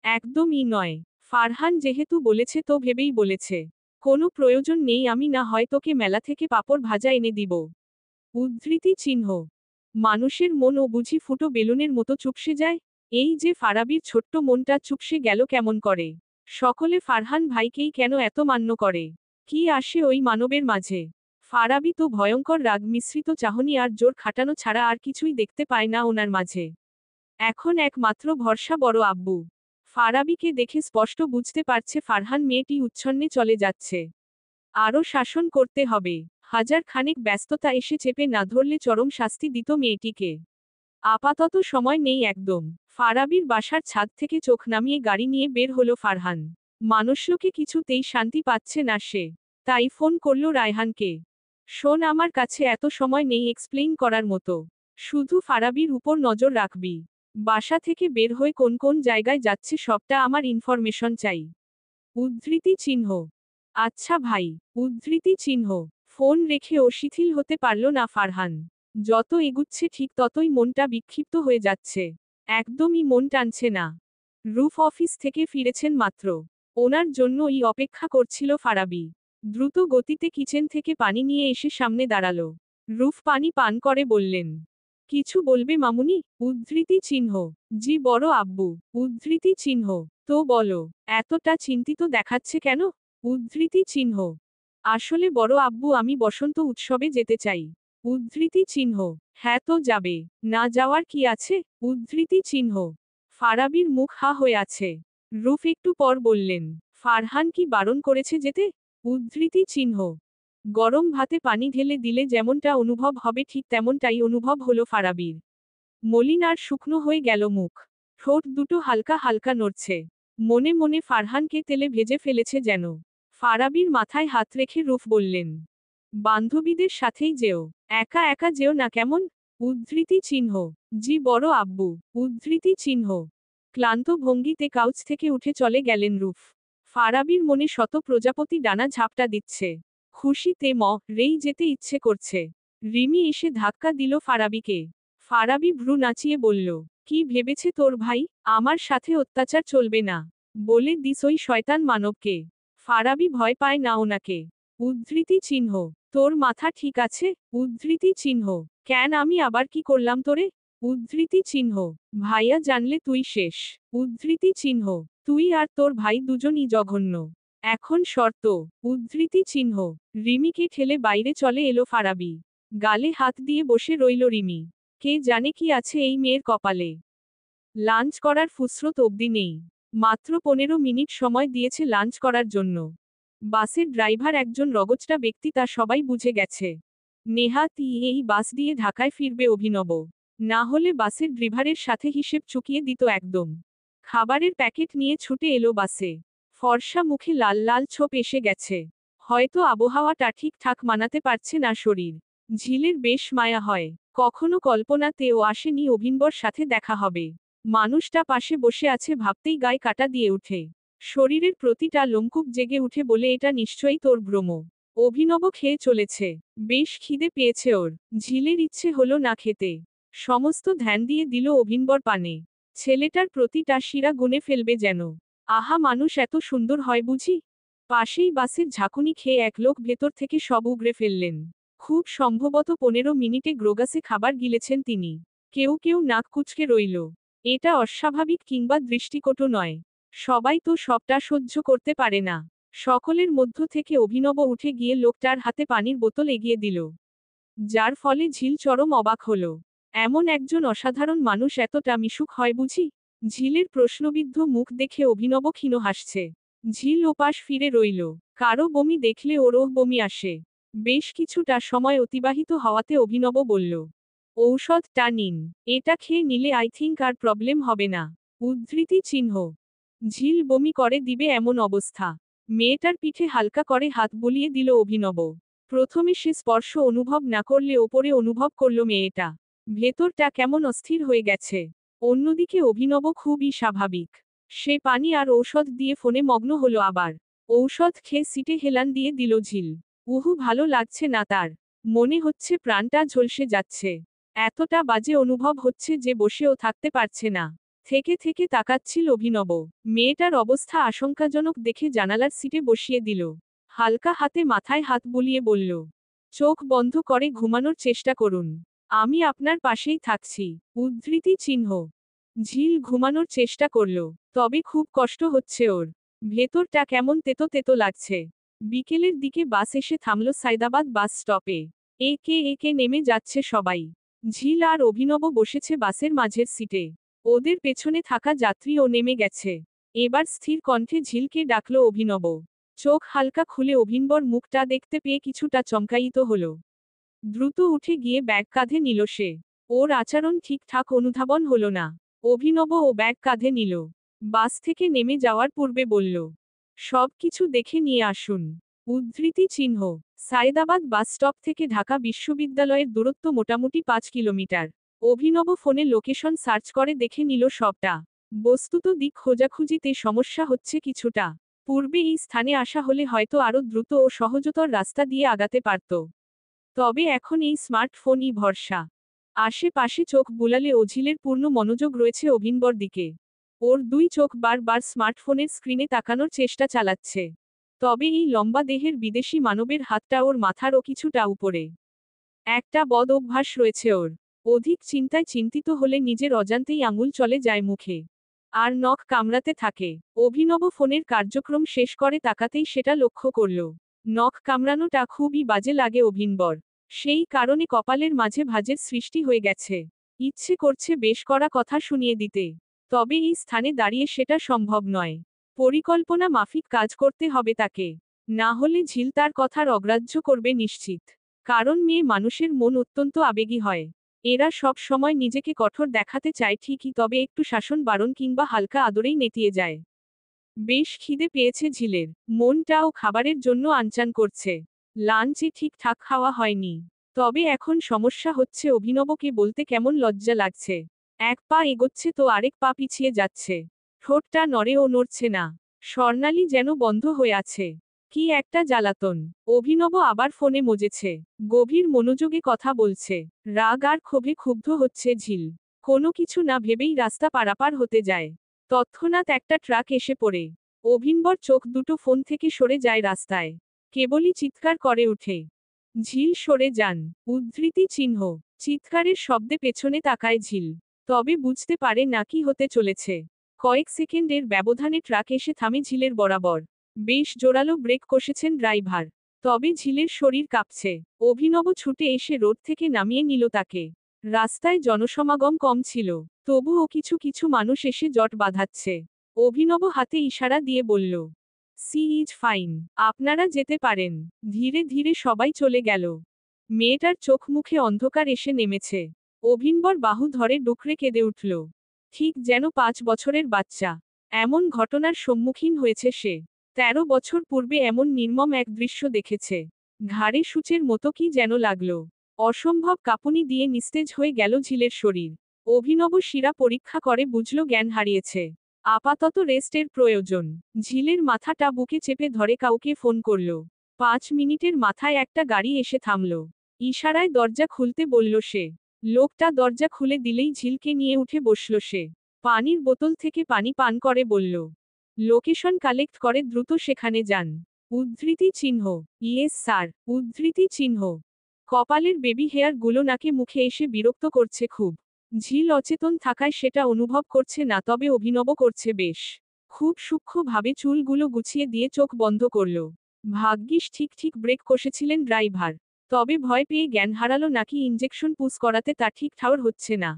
[SPEAKER 1] একদমই নয়। ফারহান যেহেতু বলেছে তো ভেবেই বলেছে। কোনো প্রয়োজন নেই, আমি না হয় তোকে মেলা থেকে পাপড় ভাজা এনে দিব। উদ্ধৃতি চিহ্ন। মানুষের মন ও বুঝি ফুটো বেলুনের মতো চুপসে যায়। এই যে ফারাবির ছোট্ট মনটা চুপসে গেল কেমন করে। সকলে ফারহান ভাইকেই কেন এত মান্য করে? কি আসে ওই মানবের মাঝে? ফারাবি তো ভয়ঙ্কর রাগ মিশ্রিত চাহনি আর জোর খাটানো ছাড়া আর কিছুই দেখতে পায় না ওনার মাঝে। এখন একমাত্র ভরসা বড় আব্বু। ফারাবিকে দেখে স্পষ্ট বুঝতে পারছে ফারহান মেয়েটি উচ্ছন্নে চলে যাচ্ছে। আরও শাসন করতে হবে। হাজার খানেক ব্যস্ততা এসে চেপে না ধরলে চরম শাস্তি দিত মেয়েটিকে। আপাতত সময় নেই একদম। ফারাবির বাসার ছাদ থেকে চোখ নামিয়ে গাড়ি নিয়ে বের হলো ফারহান। মানুষলোকে কিছুতেই শান্তি পাচ্ছে না সে। তাই ফোন করল রায়হানকে। শোন, আমার কাছে এত সময় নেই এক্সপ্লেইন করার মতো। শুধু ফারাবির উপর নজর রাখবি। বাসা থেকে বের হয়ে কোন কোন জায়গায় যাচ্ছে সবটা আমার ইনফরমেশন চাই। উদ্ধৃতি চিহ্ন। আচ্ছা ভাই। উদ্ধৃতি চিহ্ন। ফোন রেখে ও শিথিল হতে পারল না ফারহান। যত এগুচ্ছে ঠিক ততই মনটা বিক্ষিপ্ত হয়ে যাচ্ছে। একদমই মন টানছে না। রুফ অফিস থেকে ফিরেছেন মাত্র। ওনার জন্যই অপেক্ষা করছিল ফারাবি। দ্রুত গতিতে কিচেন থেকে পানি নিয়ে এসে সামনে দাঁড়ালো। রুফ পানি পান করে বললেন, কিছু বলবে মামুনি? উদ্ধৃতি চিহ্ন। জি বড় আব্বু। উদ্ধৃতি চিহ্ন। তো বলো, এতটা চিন্তিত দেখাচ্ছে কেন? উদ্ধৃতি চিহ্ন। আসলে বড় আব্বু আমি বসন্ত উৎসবে যেতে চাই। উদ্ধৃতি চিহ্ন। হ্যাঁ তো যাবে, না যাওয়ার কি আছে? উদ্ধৃতি চিহ্ন। ফারাবির মুখ হা হয়ে আছে। রুফ একটু পর বললেন, ফারহান কি বারণ করেছে যেতে? উদ্ধৃতি চিহ্ন। গরম ভাতে পানি ঢেলে দিলে যেমনটা অনুভব হবে ঠিক তেমনটাই অনুভব হলো ফারাবির। মলিন আর শুকনো হয়ে গেল মুখ। ঠোঁট দুটো হালকা হালকা নড়ছে। মনে মনে ফারহানকে তেলে ভেজে ফেলেছে যেন। ফারাবির মাথায় হাত রেখে রুফ বললেন, বান্ধবীদের সাথেই যেও, একা একা যেও না কেমন? উদ্ধৃতি চিহ্ন। জি বড় আব্বু। উদ্ধৃতি চিহ্ন। ক্লান্ত ভঙ্গিতে কাউচ থেকে উঠে চলে গেলেন রুফ। ফারাবির মনে শত প্রজাপতি ডানা ঝাপটা দিচ্ছে। খুশিতে রেই যেতে ইচ্ছে করছে। রিমি এসে ধাক্কা দিল ফারাবিকে। ফারাবি ভ্রু নাচিয়ে বলল, কি ভেবেছে তোর ভাই, আমার সাথে অত্যাচার চলবে না? বলে দিস ওই শয়তান মানবকে। ফারাবি ভয় পায় না ওনাকে। উদ্ধৃতি চিহ্ন। তোর মাথা ঠিক আছে? উদ্ধৃতি চিহ্ন। কেন আমি আবার কি করলাম তোরে? উদ্ধৃতি চিহ্ন। ভাইয়া জানলে তুই শেষ। উদ্ধৃতি চিহ্ন। তুই আর তোর ভাই দুজনই জঘন্য। এখন শর্ত। উদ্ধৃতি চিহ্ন। রিমিকে ঠেলে বাইরে চলে এলো ফারাবি। গালে হাত দিয়ে বসে রইল রিমি। কে জানে কি আছে এই মেয়ের কপালে। লাঞ্চ করার ফুসরত অবধি নেই। মাত্র 15 মিনিট সময় দিয়েছে লাঞ্চ করার জন্য। বাসের ড্রাইভার একজন রগচটা ব্যক্তি, তা সবাই বুঝে গেছে। নেহাতই এই বাস দিয়ে ঢাকায় ফিরবে অভিনব। না হলে বাসের ড্রাইভারের সাথে হিসেব চুকিয়ে দিত একদম। খাবারের প্যাকেট নিয়ে ছুটে এলো বাসে। ফর্সা মুখে লাল লাল ছোপ এসে গেছে। হয়তো আবহাওয়াটা ঠিকঠাক মানাতে পারছে না শরীর। ঝিলের বেশ মায়া হয়। কখনো কল্পনাতেও আসেনি অভিনবর সাথে দেখা হবে। মানুষটা পাশে বসে আছে ভাবতেই গায়ে কাটা দিয়ে উঠে। শরীরের প্রতিটা লোমকূপ জেগে উঠে বলে এটা নিশ্চয়ই তোর ভ্রম। অভিনব খেয়ে চলেছে। বেশ খিদে পেয়েছে ওর। ঝিলের ইচ্ছে হলো না খেতে। সমস্ত ধ্যান দিয়ে দিল অভিনবর পানে। ছেলেটার প্রতিটা শিরা গুনে ফেলবে যেন। আহা, মানুষ এত সুন্দর হয় বুঝি। পাশেই বাসের ঝাঁকুনি খেয়ে এক লোক ভেতর থেকে সব উগরে ফেললেন। খুব সম্ভবত 15 মিনিটে গ্রোগাসে খাবার গিলেছেন তিনি। কেউ কেউ নাক কুচকে রইল। এটা অস্বাভাবিক কিংবা দৃষ্টিকটু নয়। সবাই তো সবটা সহ্য করতে পারে না। সকলের মধ্য থেকে অভিনব উঠে গিয়ে লোকটার হাতে পানির বোতল এগিয়ে দিল। যার ফলে ঝিল চরম অবাক হল। এমন একজন অসাধারণ মানুষ এতটা মিশুক হয় বুঝি। ঝিলের প্রশ্নবিদ্ধ মুখ দেখে অভিনব ক্ষীণ হাসছে। ঝিল ওপাশ ফিরে রইল। কারো বমি দেখলে ওরও বমি আসে। বেশ কিছুটা সময় অতিবাহিত হওয়াতে অভিনব বলল, ঔষধটা নিন। এটা খেয়ে নিলে আই থিঙ্ক আর প্রবলেম হবে না। উদ্ধৃতি চিহ্ন। ঝিল বমি করে দিবে এমন অবস্থা। মেয়েটার পিঠে হালকা করে হাত বুলিয়ে দিল অভিনব। প্রথমে সে স্পর্শ অনুভব না করলে ওপরে অনুভব করল মেয়েটা। ভেতরটা কেমন অস্থির হয়ে গেছে। অন্যদিকে অভিনব খুবই স্বাভাবিক। সে পানি আর ঔষধ দিয়ে ফোনে মগ্ন হলো আবার। ঔষধ খেয়ে সিটে হেলান দিয়ে দিল ঝিল। উহু, ভালো লাগছে না তার। মনে হচ্ছে প্রাণটা ঝলসে যাচ্ছে। এতটা বাজে অনুভব হচ্ছে যে বসেও থাকতে পারছে না। থেকে থেকে তাকাচ্ছিল অভিনব। মেয়েটার অবস্থা আশঙ্কাজনক দেখে জানালার সিটে বসিয়ে দিল। হালকা হাতে মাথায় হাত বুলিয়ে বলল, চোখ বন্ধ করে ঘুমানোর চেষ্টা করুন। আমি আপনার পাশেই থাকছি। উদ্ধৃতি চিহ্ন। ঝিল ঘুমানোর চেষ্টা করল। তবে খুব কষ্ট হচ্ছে ওর। ভেতরটা কেমন তেতো তেতো লাগছে। বিকেলের দিকে বাস এসে থামল সায়দাবাদ বাস স্টপে। একে একে নেমে যাচ্ছে সবাই। ঝিল আর অভিনব বসেছে বাসের মাঝের সিটে। ওদের পেছনে থাকা যাত্রীও নেমে গেছে। এবার স্থির কণ্ঠে ঝিলকে ডাকল অভিনব। চোখ হালকা খুলে অভিনবর মুখটা দেখতে পেয়ে কিছুটা চমকায়িত হল। দ্রুত উঠে গিয়ে ব্যাগ কাঁধে নিল সে। ওর আচরণ ঠিকঠাক অনুধাবন হলো না। অভিনব ও ব্যাগ কাঁধে নিল। বাস থেকে নেমে যাওয়ার পূর্বে বলল, সব কিছু দেখে নিয়ে আসুন। উদ্ধৃতি চিহ্ন। সায়দাবাদ বাস স্টপ থেকে ঢাকা বিশ্ববিদ্যালয়ের দূরত্ব মোটামুটি 5 কিলোমিটার। অভিনব ফোনে লোকেশন সার্চ করে দেখে নিল সবটা। বস্তুত দিক খোঁজাখুঁজিতে সমস্যা হচ্ছে কিছুটা। পূর্বে এই স্থানে আসা হলে হয়তো আরও দ্রুত ও সহজতর রাস্তা দিয়ে আগাতে পারত। তবে এখন এই স্মার্টফোনই ভরসা। আশেপাশে চোখ বুলালে ঝিলের পূর্ণ মনোযোগ রয়েছে অভিনবর দিকে। ওর দুই চোখ বারবার স্মার্টফোনের স্ক্রিনে তাকানোর চেষ্টা চালাচ্ছে। তবে এই লম্বা দেহের বিদেশি মানবের হাতটা ওর মাথারও কিছুটা উপরে। একটা বদ অভ্যাস রয়েছে ওর। অধিক চিন্তায় চিন্তিত হলে নিজের অজান্তেই আঙুল চলে যায় মুখে। আর নখ কামড়াতে থাকে। অভিনব ফোনের কার্যক্রম শেষ করে তাকাতেই সেটা লক্ষ্য করল। নখ কামড়ানোটা খুবই বাজে লাগে অভিনবর। সেই কারণে কপালের মাঝে ভাঁজের সৃষ্টি হয়ে গেছে। ইচ্ছে করছে বেশ করা কথা শুনিয়ে দিতে। তবে এই স্থানে দাঁড়িয়ে সেটা সম্ভব নয়। পরিকল্পনা মাফিক কাজ করতে হবে তাকে। না হলে ঝিল তার কথার অগ্রাহ্য করবে নিশ্চিত। কারণ মেয়ে মানুষের মন অত্যন্ত আবেগী হয়। এরা সব সময় নিজেকে কঠোর দেখাতে চায় ঠিকই, তবে একটু শাসন বারণ কিংবা হালকা আদরেই নেতিয়ে যায়। বেশ খিদে পেয়েছে ঝিলের। মনটাও খাবারের জন্য আনচান করছে। লাঞ্চে ঠিকঠাক খাওয়া হয়নি। তবে এখন সমস্যা হচ্ছে অভিনবকে বলতে কেমন লজ্জা লাগছে। এক পা এগোচ্ছে তো আরেক পা পিছিয়ে যাচ্ছে। ঠোঁটটা নড়ে ও নড়ছে না। স্বর্ণালী যেন বন্ধ হয়ে আছে। কি একটা জ্বালাতন। অভিনব আবার ফোনে মজেছে। গভীর মনোযোগে কথা বলছে। রাগ আর ক্ষোভে ক্ষুব্ধ হচ্ছে ঝিল। কোনো কিছু না ভেবেই রাস্তা পারাপার হতে যায়। তৎক্ষণাৎ একটা ট্রাক এসে পড়ে। অভিনবর চোখ দুটো ফোন থেকে সরে যায় রাস্তায়। কেবলই চিৎকার করে উঠে, ঝিল সরে যান। উদ্ধৃতি চিহ্ন। চিৎকারের শব্দে পেছনে তাকায় ঝিল। তবে বুঝতে পারে না কি হতে চলেছে। কয়েক সেকেন্ডের ব্যবধানে ট্রাক এসে থামে ঝিলের বরাবর। বেশ জোরালো ব্রেক কষেছেন ড্রাইভার। তবে ঝিলের শরীর কাঁপছে। অভিনব ছুটে এসে রোড থেকে নামিয়ে নিল তাকে। রাস্তায় জনসমাগম কম ছিল, তবুও কিছু কিছু মানুষ এসে জট বাঁধাচ্ছে। অভিনব হাতে ইশারা দিয়ে বলল, সি ইজ ফাইন, আপনারা যেতে পারেন। ধীরে ধীরে সবাই চলে গেল। মেয়েটার চোখ মুখে অন্ধকার এসে নেমেছে। অভিনবর বাহু ধরে ডুকরে কেঁদে উঠল, ঠিক যেন 5 বছরের বাচ্চা। এমন ঘটনার সম্মুখীন হয়েছে সে। 13 বছর পূর্বে এমন নির্মম এক দৃশ্য দেখেছে। ঘাড়ে সূচের মতো কি যেন লাগল। অসম্ভব কাঁপুনি দিয়ে নিস্তেজ হয়ে গেল ঝিলের শরীর। অভিনব শিরা পরীক্ষা করে বুঝল জ্ঞান হারিয়েছে। আপাতত রেস্টের প্রয়োজন। ঝিলের মাথাটা বুকে চেপে ধরে কাউকে ফোন করল। 5 মিনিটের মাথায় একটা গাড়ি এসে থামল। ইশারায় দরজা খুলতে বলল সে। লোকটা দরজা খুলে দিলেই ঝিলকে নিয়ে উঠে বসল সে। পানির বোতল থেকে পানি পান করে বলল, লোকেশন কালেক্ট করে দ্রুত সেখানে যান। উদ্ধৃতি চিহ্ন, ইয়েস স্যার। উদ্ধৃতি চিহ্ন। কপালের বেবি হেয়ার গুলো নাকে মুখে এসে বিরক্ত করছে খুব। ঝিল অচেতন থাকায় সেটা অনুভব করছে না, তবে অভিনব করছে বেশ। খুব সূক্ষ্মভাবে চুলগুলো গুছিয়ে দিয়ে চোখ বন্ধ করল। ভাগ্যিস ঠিক ঠিক ব্রেক কষেছিলেন ড্রাইভার। তবে ভয় পেয়ে জ্ঞান হারালো নাকি ইঞ্জেকশন পুশ করাতে তা ঠিক ঠাউর হচ্ছে না।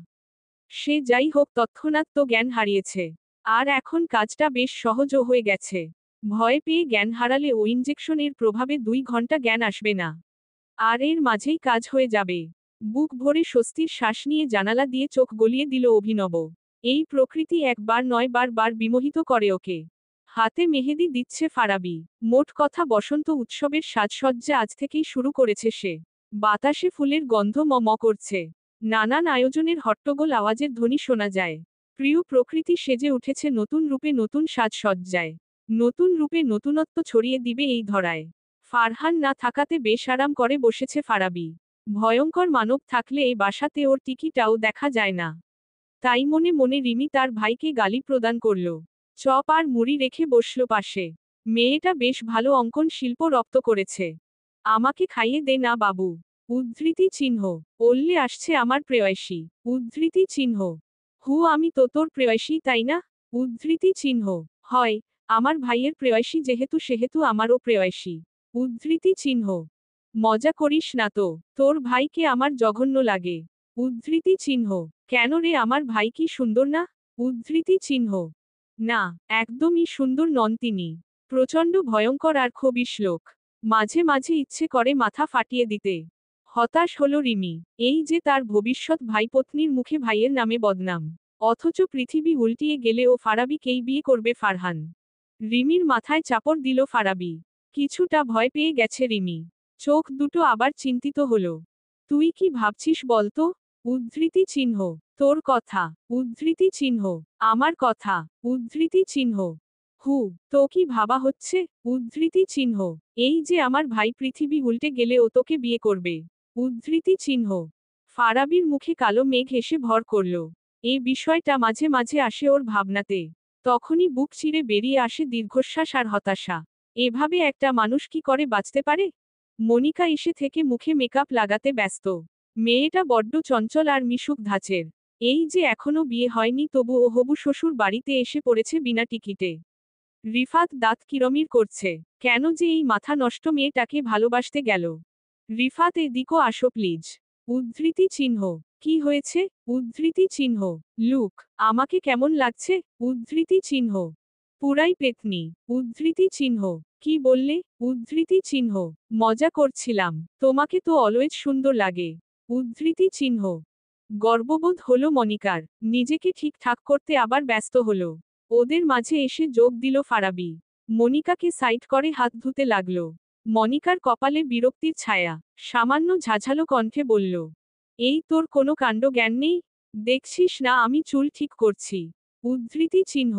[SPEAKER 1] সে যাই হোক, তৎক্ষণাৎ তো জ্ঞান হারিয়েছে। আর এখন কাজটা বেশ সহজও হয়ে গেছে। ভয় পেয়ে জ্ঞান হারালে ও ইঞ্জেকশনের প্রভাবে 2 ঘন্টা জ্ঞান আসবে না। আর এর মাঝেই কাজ হয়ে যাবে। বুক ভরে স্বস্তির শ্বাস নিয়ে জানালা দিয়ে চোখ গলিয়ে দিল অভিনব। এই প্রকৃতি একবার নয় বারবার বিমোহিত করে ওকে। হাতে মেহেদি দিচ্ছে ফারাবি। মোট কথা বসন্ত উৎসবের সাজসজ্জা আজ থেকেই শুরু করেছে সে। বাতাসে ফুলের গন্ধ ম ম করছে। নানান আয়োজনের হট্টগোল আওয়াজের ধ্বনি শোনা যায়। প্রিয় প্রকৃতি সেজে উঠেছে নতুন রূপে নতুন সাজসজ্জায়। নতুন রূপে নতুনত্ব ছড়িয়ে দিবে এই ধরায়। ফারহান না থাকাতে বেশ আরাম করে বসেছে ফারাবি। ভয়ঙ্কর মানব থাকলে এই বাসাতে ওর টিকিটাও দেখা যায় না। তাই মনে মনে রিমি তার ভাইকে গালি প্রদান করল। চপ আর মুড়ি রেখে বসল পাশে। মেয়েটা বেশ ভালো অঙ্কন শিল্প রপ্ত করেছে। আমাকে খাইয়ে দে না বাবু। উদ্ধৃতি চিহ্ন। বললে আসছে আমার প্রেয়সী। উদ্ধৃতি চিহ্ন। আমি তো তোর প্রেয়সী তাই না? উদ্ধৃতি চিহ্ন। হয়, আমার ভাইয়ের প্রেয়সী যেহেতু সেহেতু আমারও প্রেয়সী। উদ্ধৃতি চিহ্ন। মজা করিস না তো, তোর ভাইকে আমার জঘন্য লাগে। উদ্ধৃতি চিহ্ন। কেন রে, আমার ভাই কি সুন্দর না? উদ্ধৃতি চিহ্ন। না, একদমই সুন্দর নন তিনি। প্রচণ্ড ভয়ঙ্কর আর খবিশ লোক। মাঝে মাঝে ইচ্ছে করে মাথা ফাটিয়ে দিতে। হতাশ হলো রিমি। এই যে তার ভবিষ্যৎ ভাইপত্নীর মুখে ভাইয়ের নামে বদনাম। অথচ পৃথিবী উল্টিয়ে গেলে ও ফারাবিকেই বিয়ে করবে ফারহান। রিমির মাথায় চাপড় দিল ফারাবি। কিছুটা ভয় পেয়ে গেছে রিমি। চোখ দুটো আবার চিন্তিত হলো। তুই কি ভাবছিস বলতো? উদ্ধৃতি চিহ্ন। তোর কথা। উদ্ধৃতি চিহ্ন। আমার কথা। উদ্ধৃতি চিহ্ন। তো কি ভাবা হচ্ছে? উদ্ধৃতি চিহ্ন। এই যে আমার ভাই পৃথিবী উল্টে গেলে ও তোকে বিয়ে করবে। উদ্ধৃতি চিহ্ন। ফারাবির মুখে কালো মেঘ এসে ভর করল। এই বিষয়টা মাঝে মাঝে আসে ওর ভাবনাতে। তখনই বুক চিরে বেরিয়ে আসে দীর্ঘশ্বাস আর হতাশা। এভাবে একটা মানুষ কি করে বাঁচতে পারে? মনিকা এসে থেকে মুখে মেকআপ লাগাতে ব্যস্ত। মেয়েটা বড্ড চঞ্চল আর মিশুক ধাঁচের। এই যে এখনো বিয়ে হয়নি তবু ও হবু শ্বশুর বাড়িতে এসে পড়েছে বিনা টিকিটে। রিফাত দাঁত কিরমির করছে। কেন যে এই মাথা নষ্ট মেয়েটাকে ভালোবাসতে গেল? রিফাত, এদিকো আসো প্লিজ। উদ্ধৃতি চিহ্ন। কি হয়েছে? উদ্ধৃতি চিহ্ন। লুক, আমাকে কেমন লাগছে? উদ্ধৃতি চিহ্ন। পুরাই পেতনি। উদ্ধৃতি চিহ্ন। কি বললে? উদ্ধৃতি চিহ্ন। মজা করছিলাম, তোমাকে তো অলওয়েজ সুন্দর লাগে। উদ্ধৃতি চিহ্ন। গর্ববোধ হলো মনিকার। নিজেকে ঠিকঠাক করতে আবার ব্যস্ত হলো। ওদের মাঝে এসে যোগ দিল ফারাবি। মনিকাকে সাইড করে হাত ধুতে লাগল। মনিকার কপালে বিরক্তির ছায়া। সামান্য ঝাঝালো কণ্ঠে বলল, এই তোর কোনো কাণ্ড জ্ঞান নেই? দেখছিস না আমি চুল ঠিক করছি? উদ্ধৃতি চিহ্ন।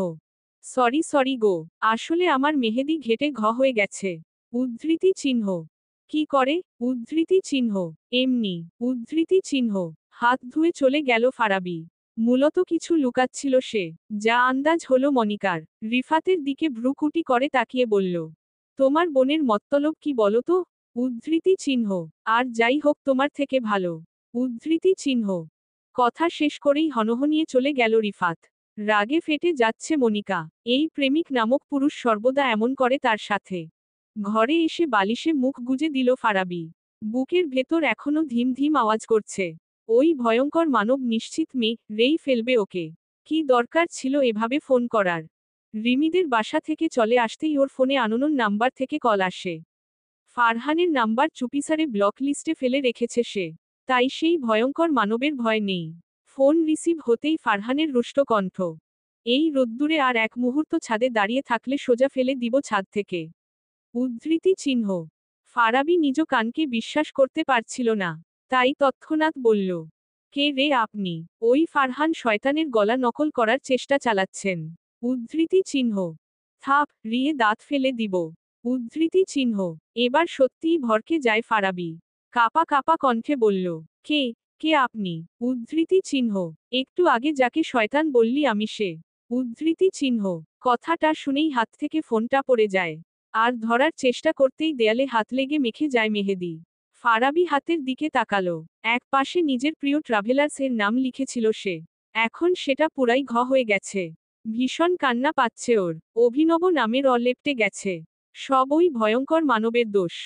[SPEAKER 1] সরি সরি গো, আসলে আমার মেহেদি ঘেটে ঘ হয়ে গেছে। উদ্ধৃতি চিহ্ন। কি করে? উদ্ধৃতি চিহ্ন। এমনি। উদ্ধৃতি চিহ্ন। হাত ধুয়ে চলে গেল ফারাবি। মূলত কিছু লুকাচ্ছিল সে, যা আন্দাজ হলো মনিকার। রিফাতের দিকে ভ্রুকুটি করে তাকিয়ে বলল, তোমার বোনের মতলব কি বলো তো? উদ্ধৃতি চিহ্ন। আর যাই হোক তোমার থেকে ভালো। উদ্ধৃতি চিহ্ন। কথা শেষ করেই হনহনিয়ে চলে গেল রিফাত। রাগে ফেটে যাচ্ছে মনিকা। এই প্রেমিক নামক পুরুষ সর্বদা এমন করে তার সাথে। ঘরে এসে বালিশে মুখ গুজে দিল ফারাবি। বুকের ভেতর এখনো ধিম ধিম আওয়াজ করছে। ওই ভয়ঙ্কর মানব নিশ্চিত রেই ফেলবে ওকে। কি দরকার ছিল এভাবে ফোন করার? রিমিদের বাসা থেকে চলে আসতেই ওর ফোনে আননোন নাম্বার থেকে কল আসে। ফারহানের নাম্বার চুপিসারে ব্লক লিস্টে ফেলে রেখেছে সে। তাই সেই ভয়ঙ্কর মানবের ভয় নেই। ফোন রিসিভ হতেই ফারহানের রুষ্ট কণ্ঠ। এই রোদ্দুরে আর এক মুহূর্ত ছাদে দাঁড়িয়ে থাকলে সোজা ফেলে দিব ছাদ থেকে। উদ্ধৃতি চিহ্ন। ফারাবি নিজ কানকে বিশ্বাস করতে পারছিল না। তাই তৎক্ষণাৎ বলল, কে রে আপনি? ওই ফারহান শয়তানের গলা নকল করার চেষ্টা চালাচ্ছেন। উদ্ধৃতি চিহ্ন। থাপ রিয়ে দাঁত ফেলে দিব। উদ্ধৃতি চিহ্ন। এবার সত্যিই ভরকে যায় ফারাবি। কাপা কাপা কণ্ঠে বলল, কে কে আপনি? উদ্ধৃতি চিহ্ন। একটু আগে যাকে শয়তান বললি আমি সে। উদ্ধৃতি চিহ্ন। কথাটা শুনেই হাত থেকে ফোনটা পড়ে যায়। আর ধরার চেষ্টা করতেই দেয়ালে হাত লেগে মেখে যায় মেহেদি। ফারাবি হাতের দিকে তাকালো। এক পাশে নিজের প্রিয় ট্রাভেলার্স এর নাম লিখেছিল সে। এখন সেটা পুরাই হয়ে গেছে। ভীষণ কান্না পাচ্ছে ওর। অভিনব নামের লেপ্টে গেছে। সব ওই ভয়ঙ্কর মানবের দোষ।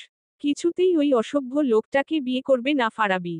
[SPEAKER 1] কিছুতেই ওই অসভ্য লোকটাকে বিয়ে করবে না ফারাবি।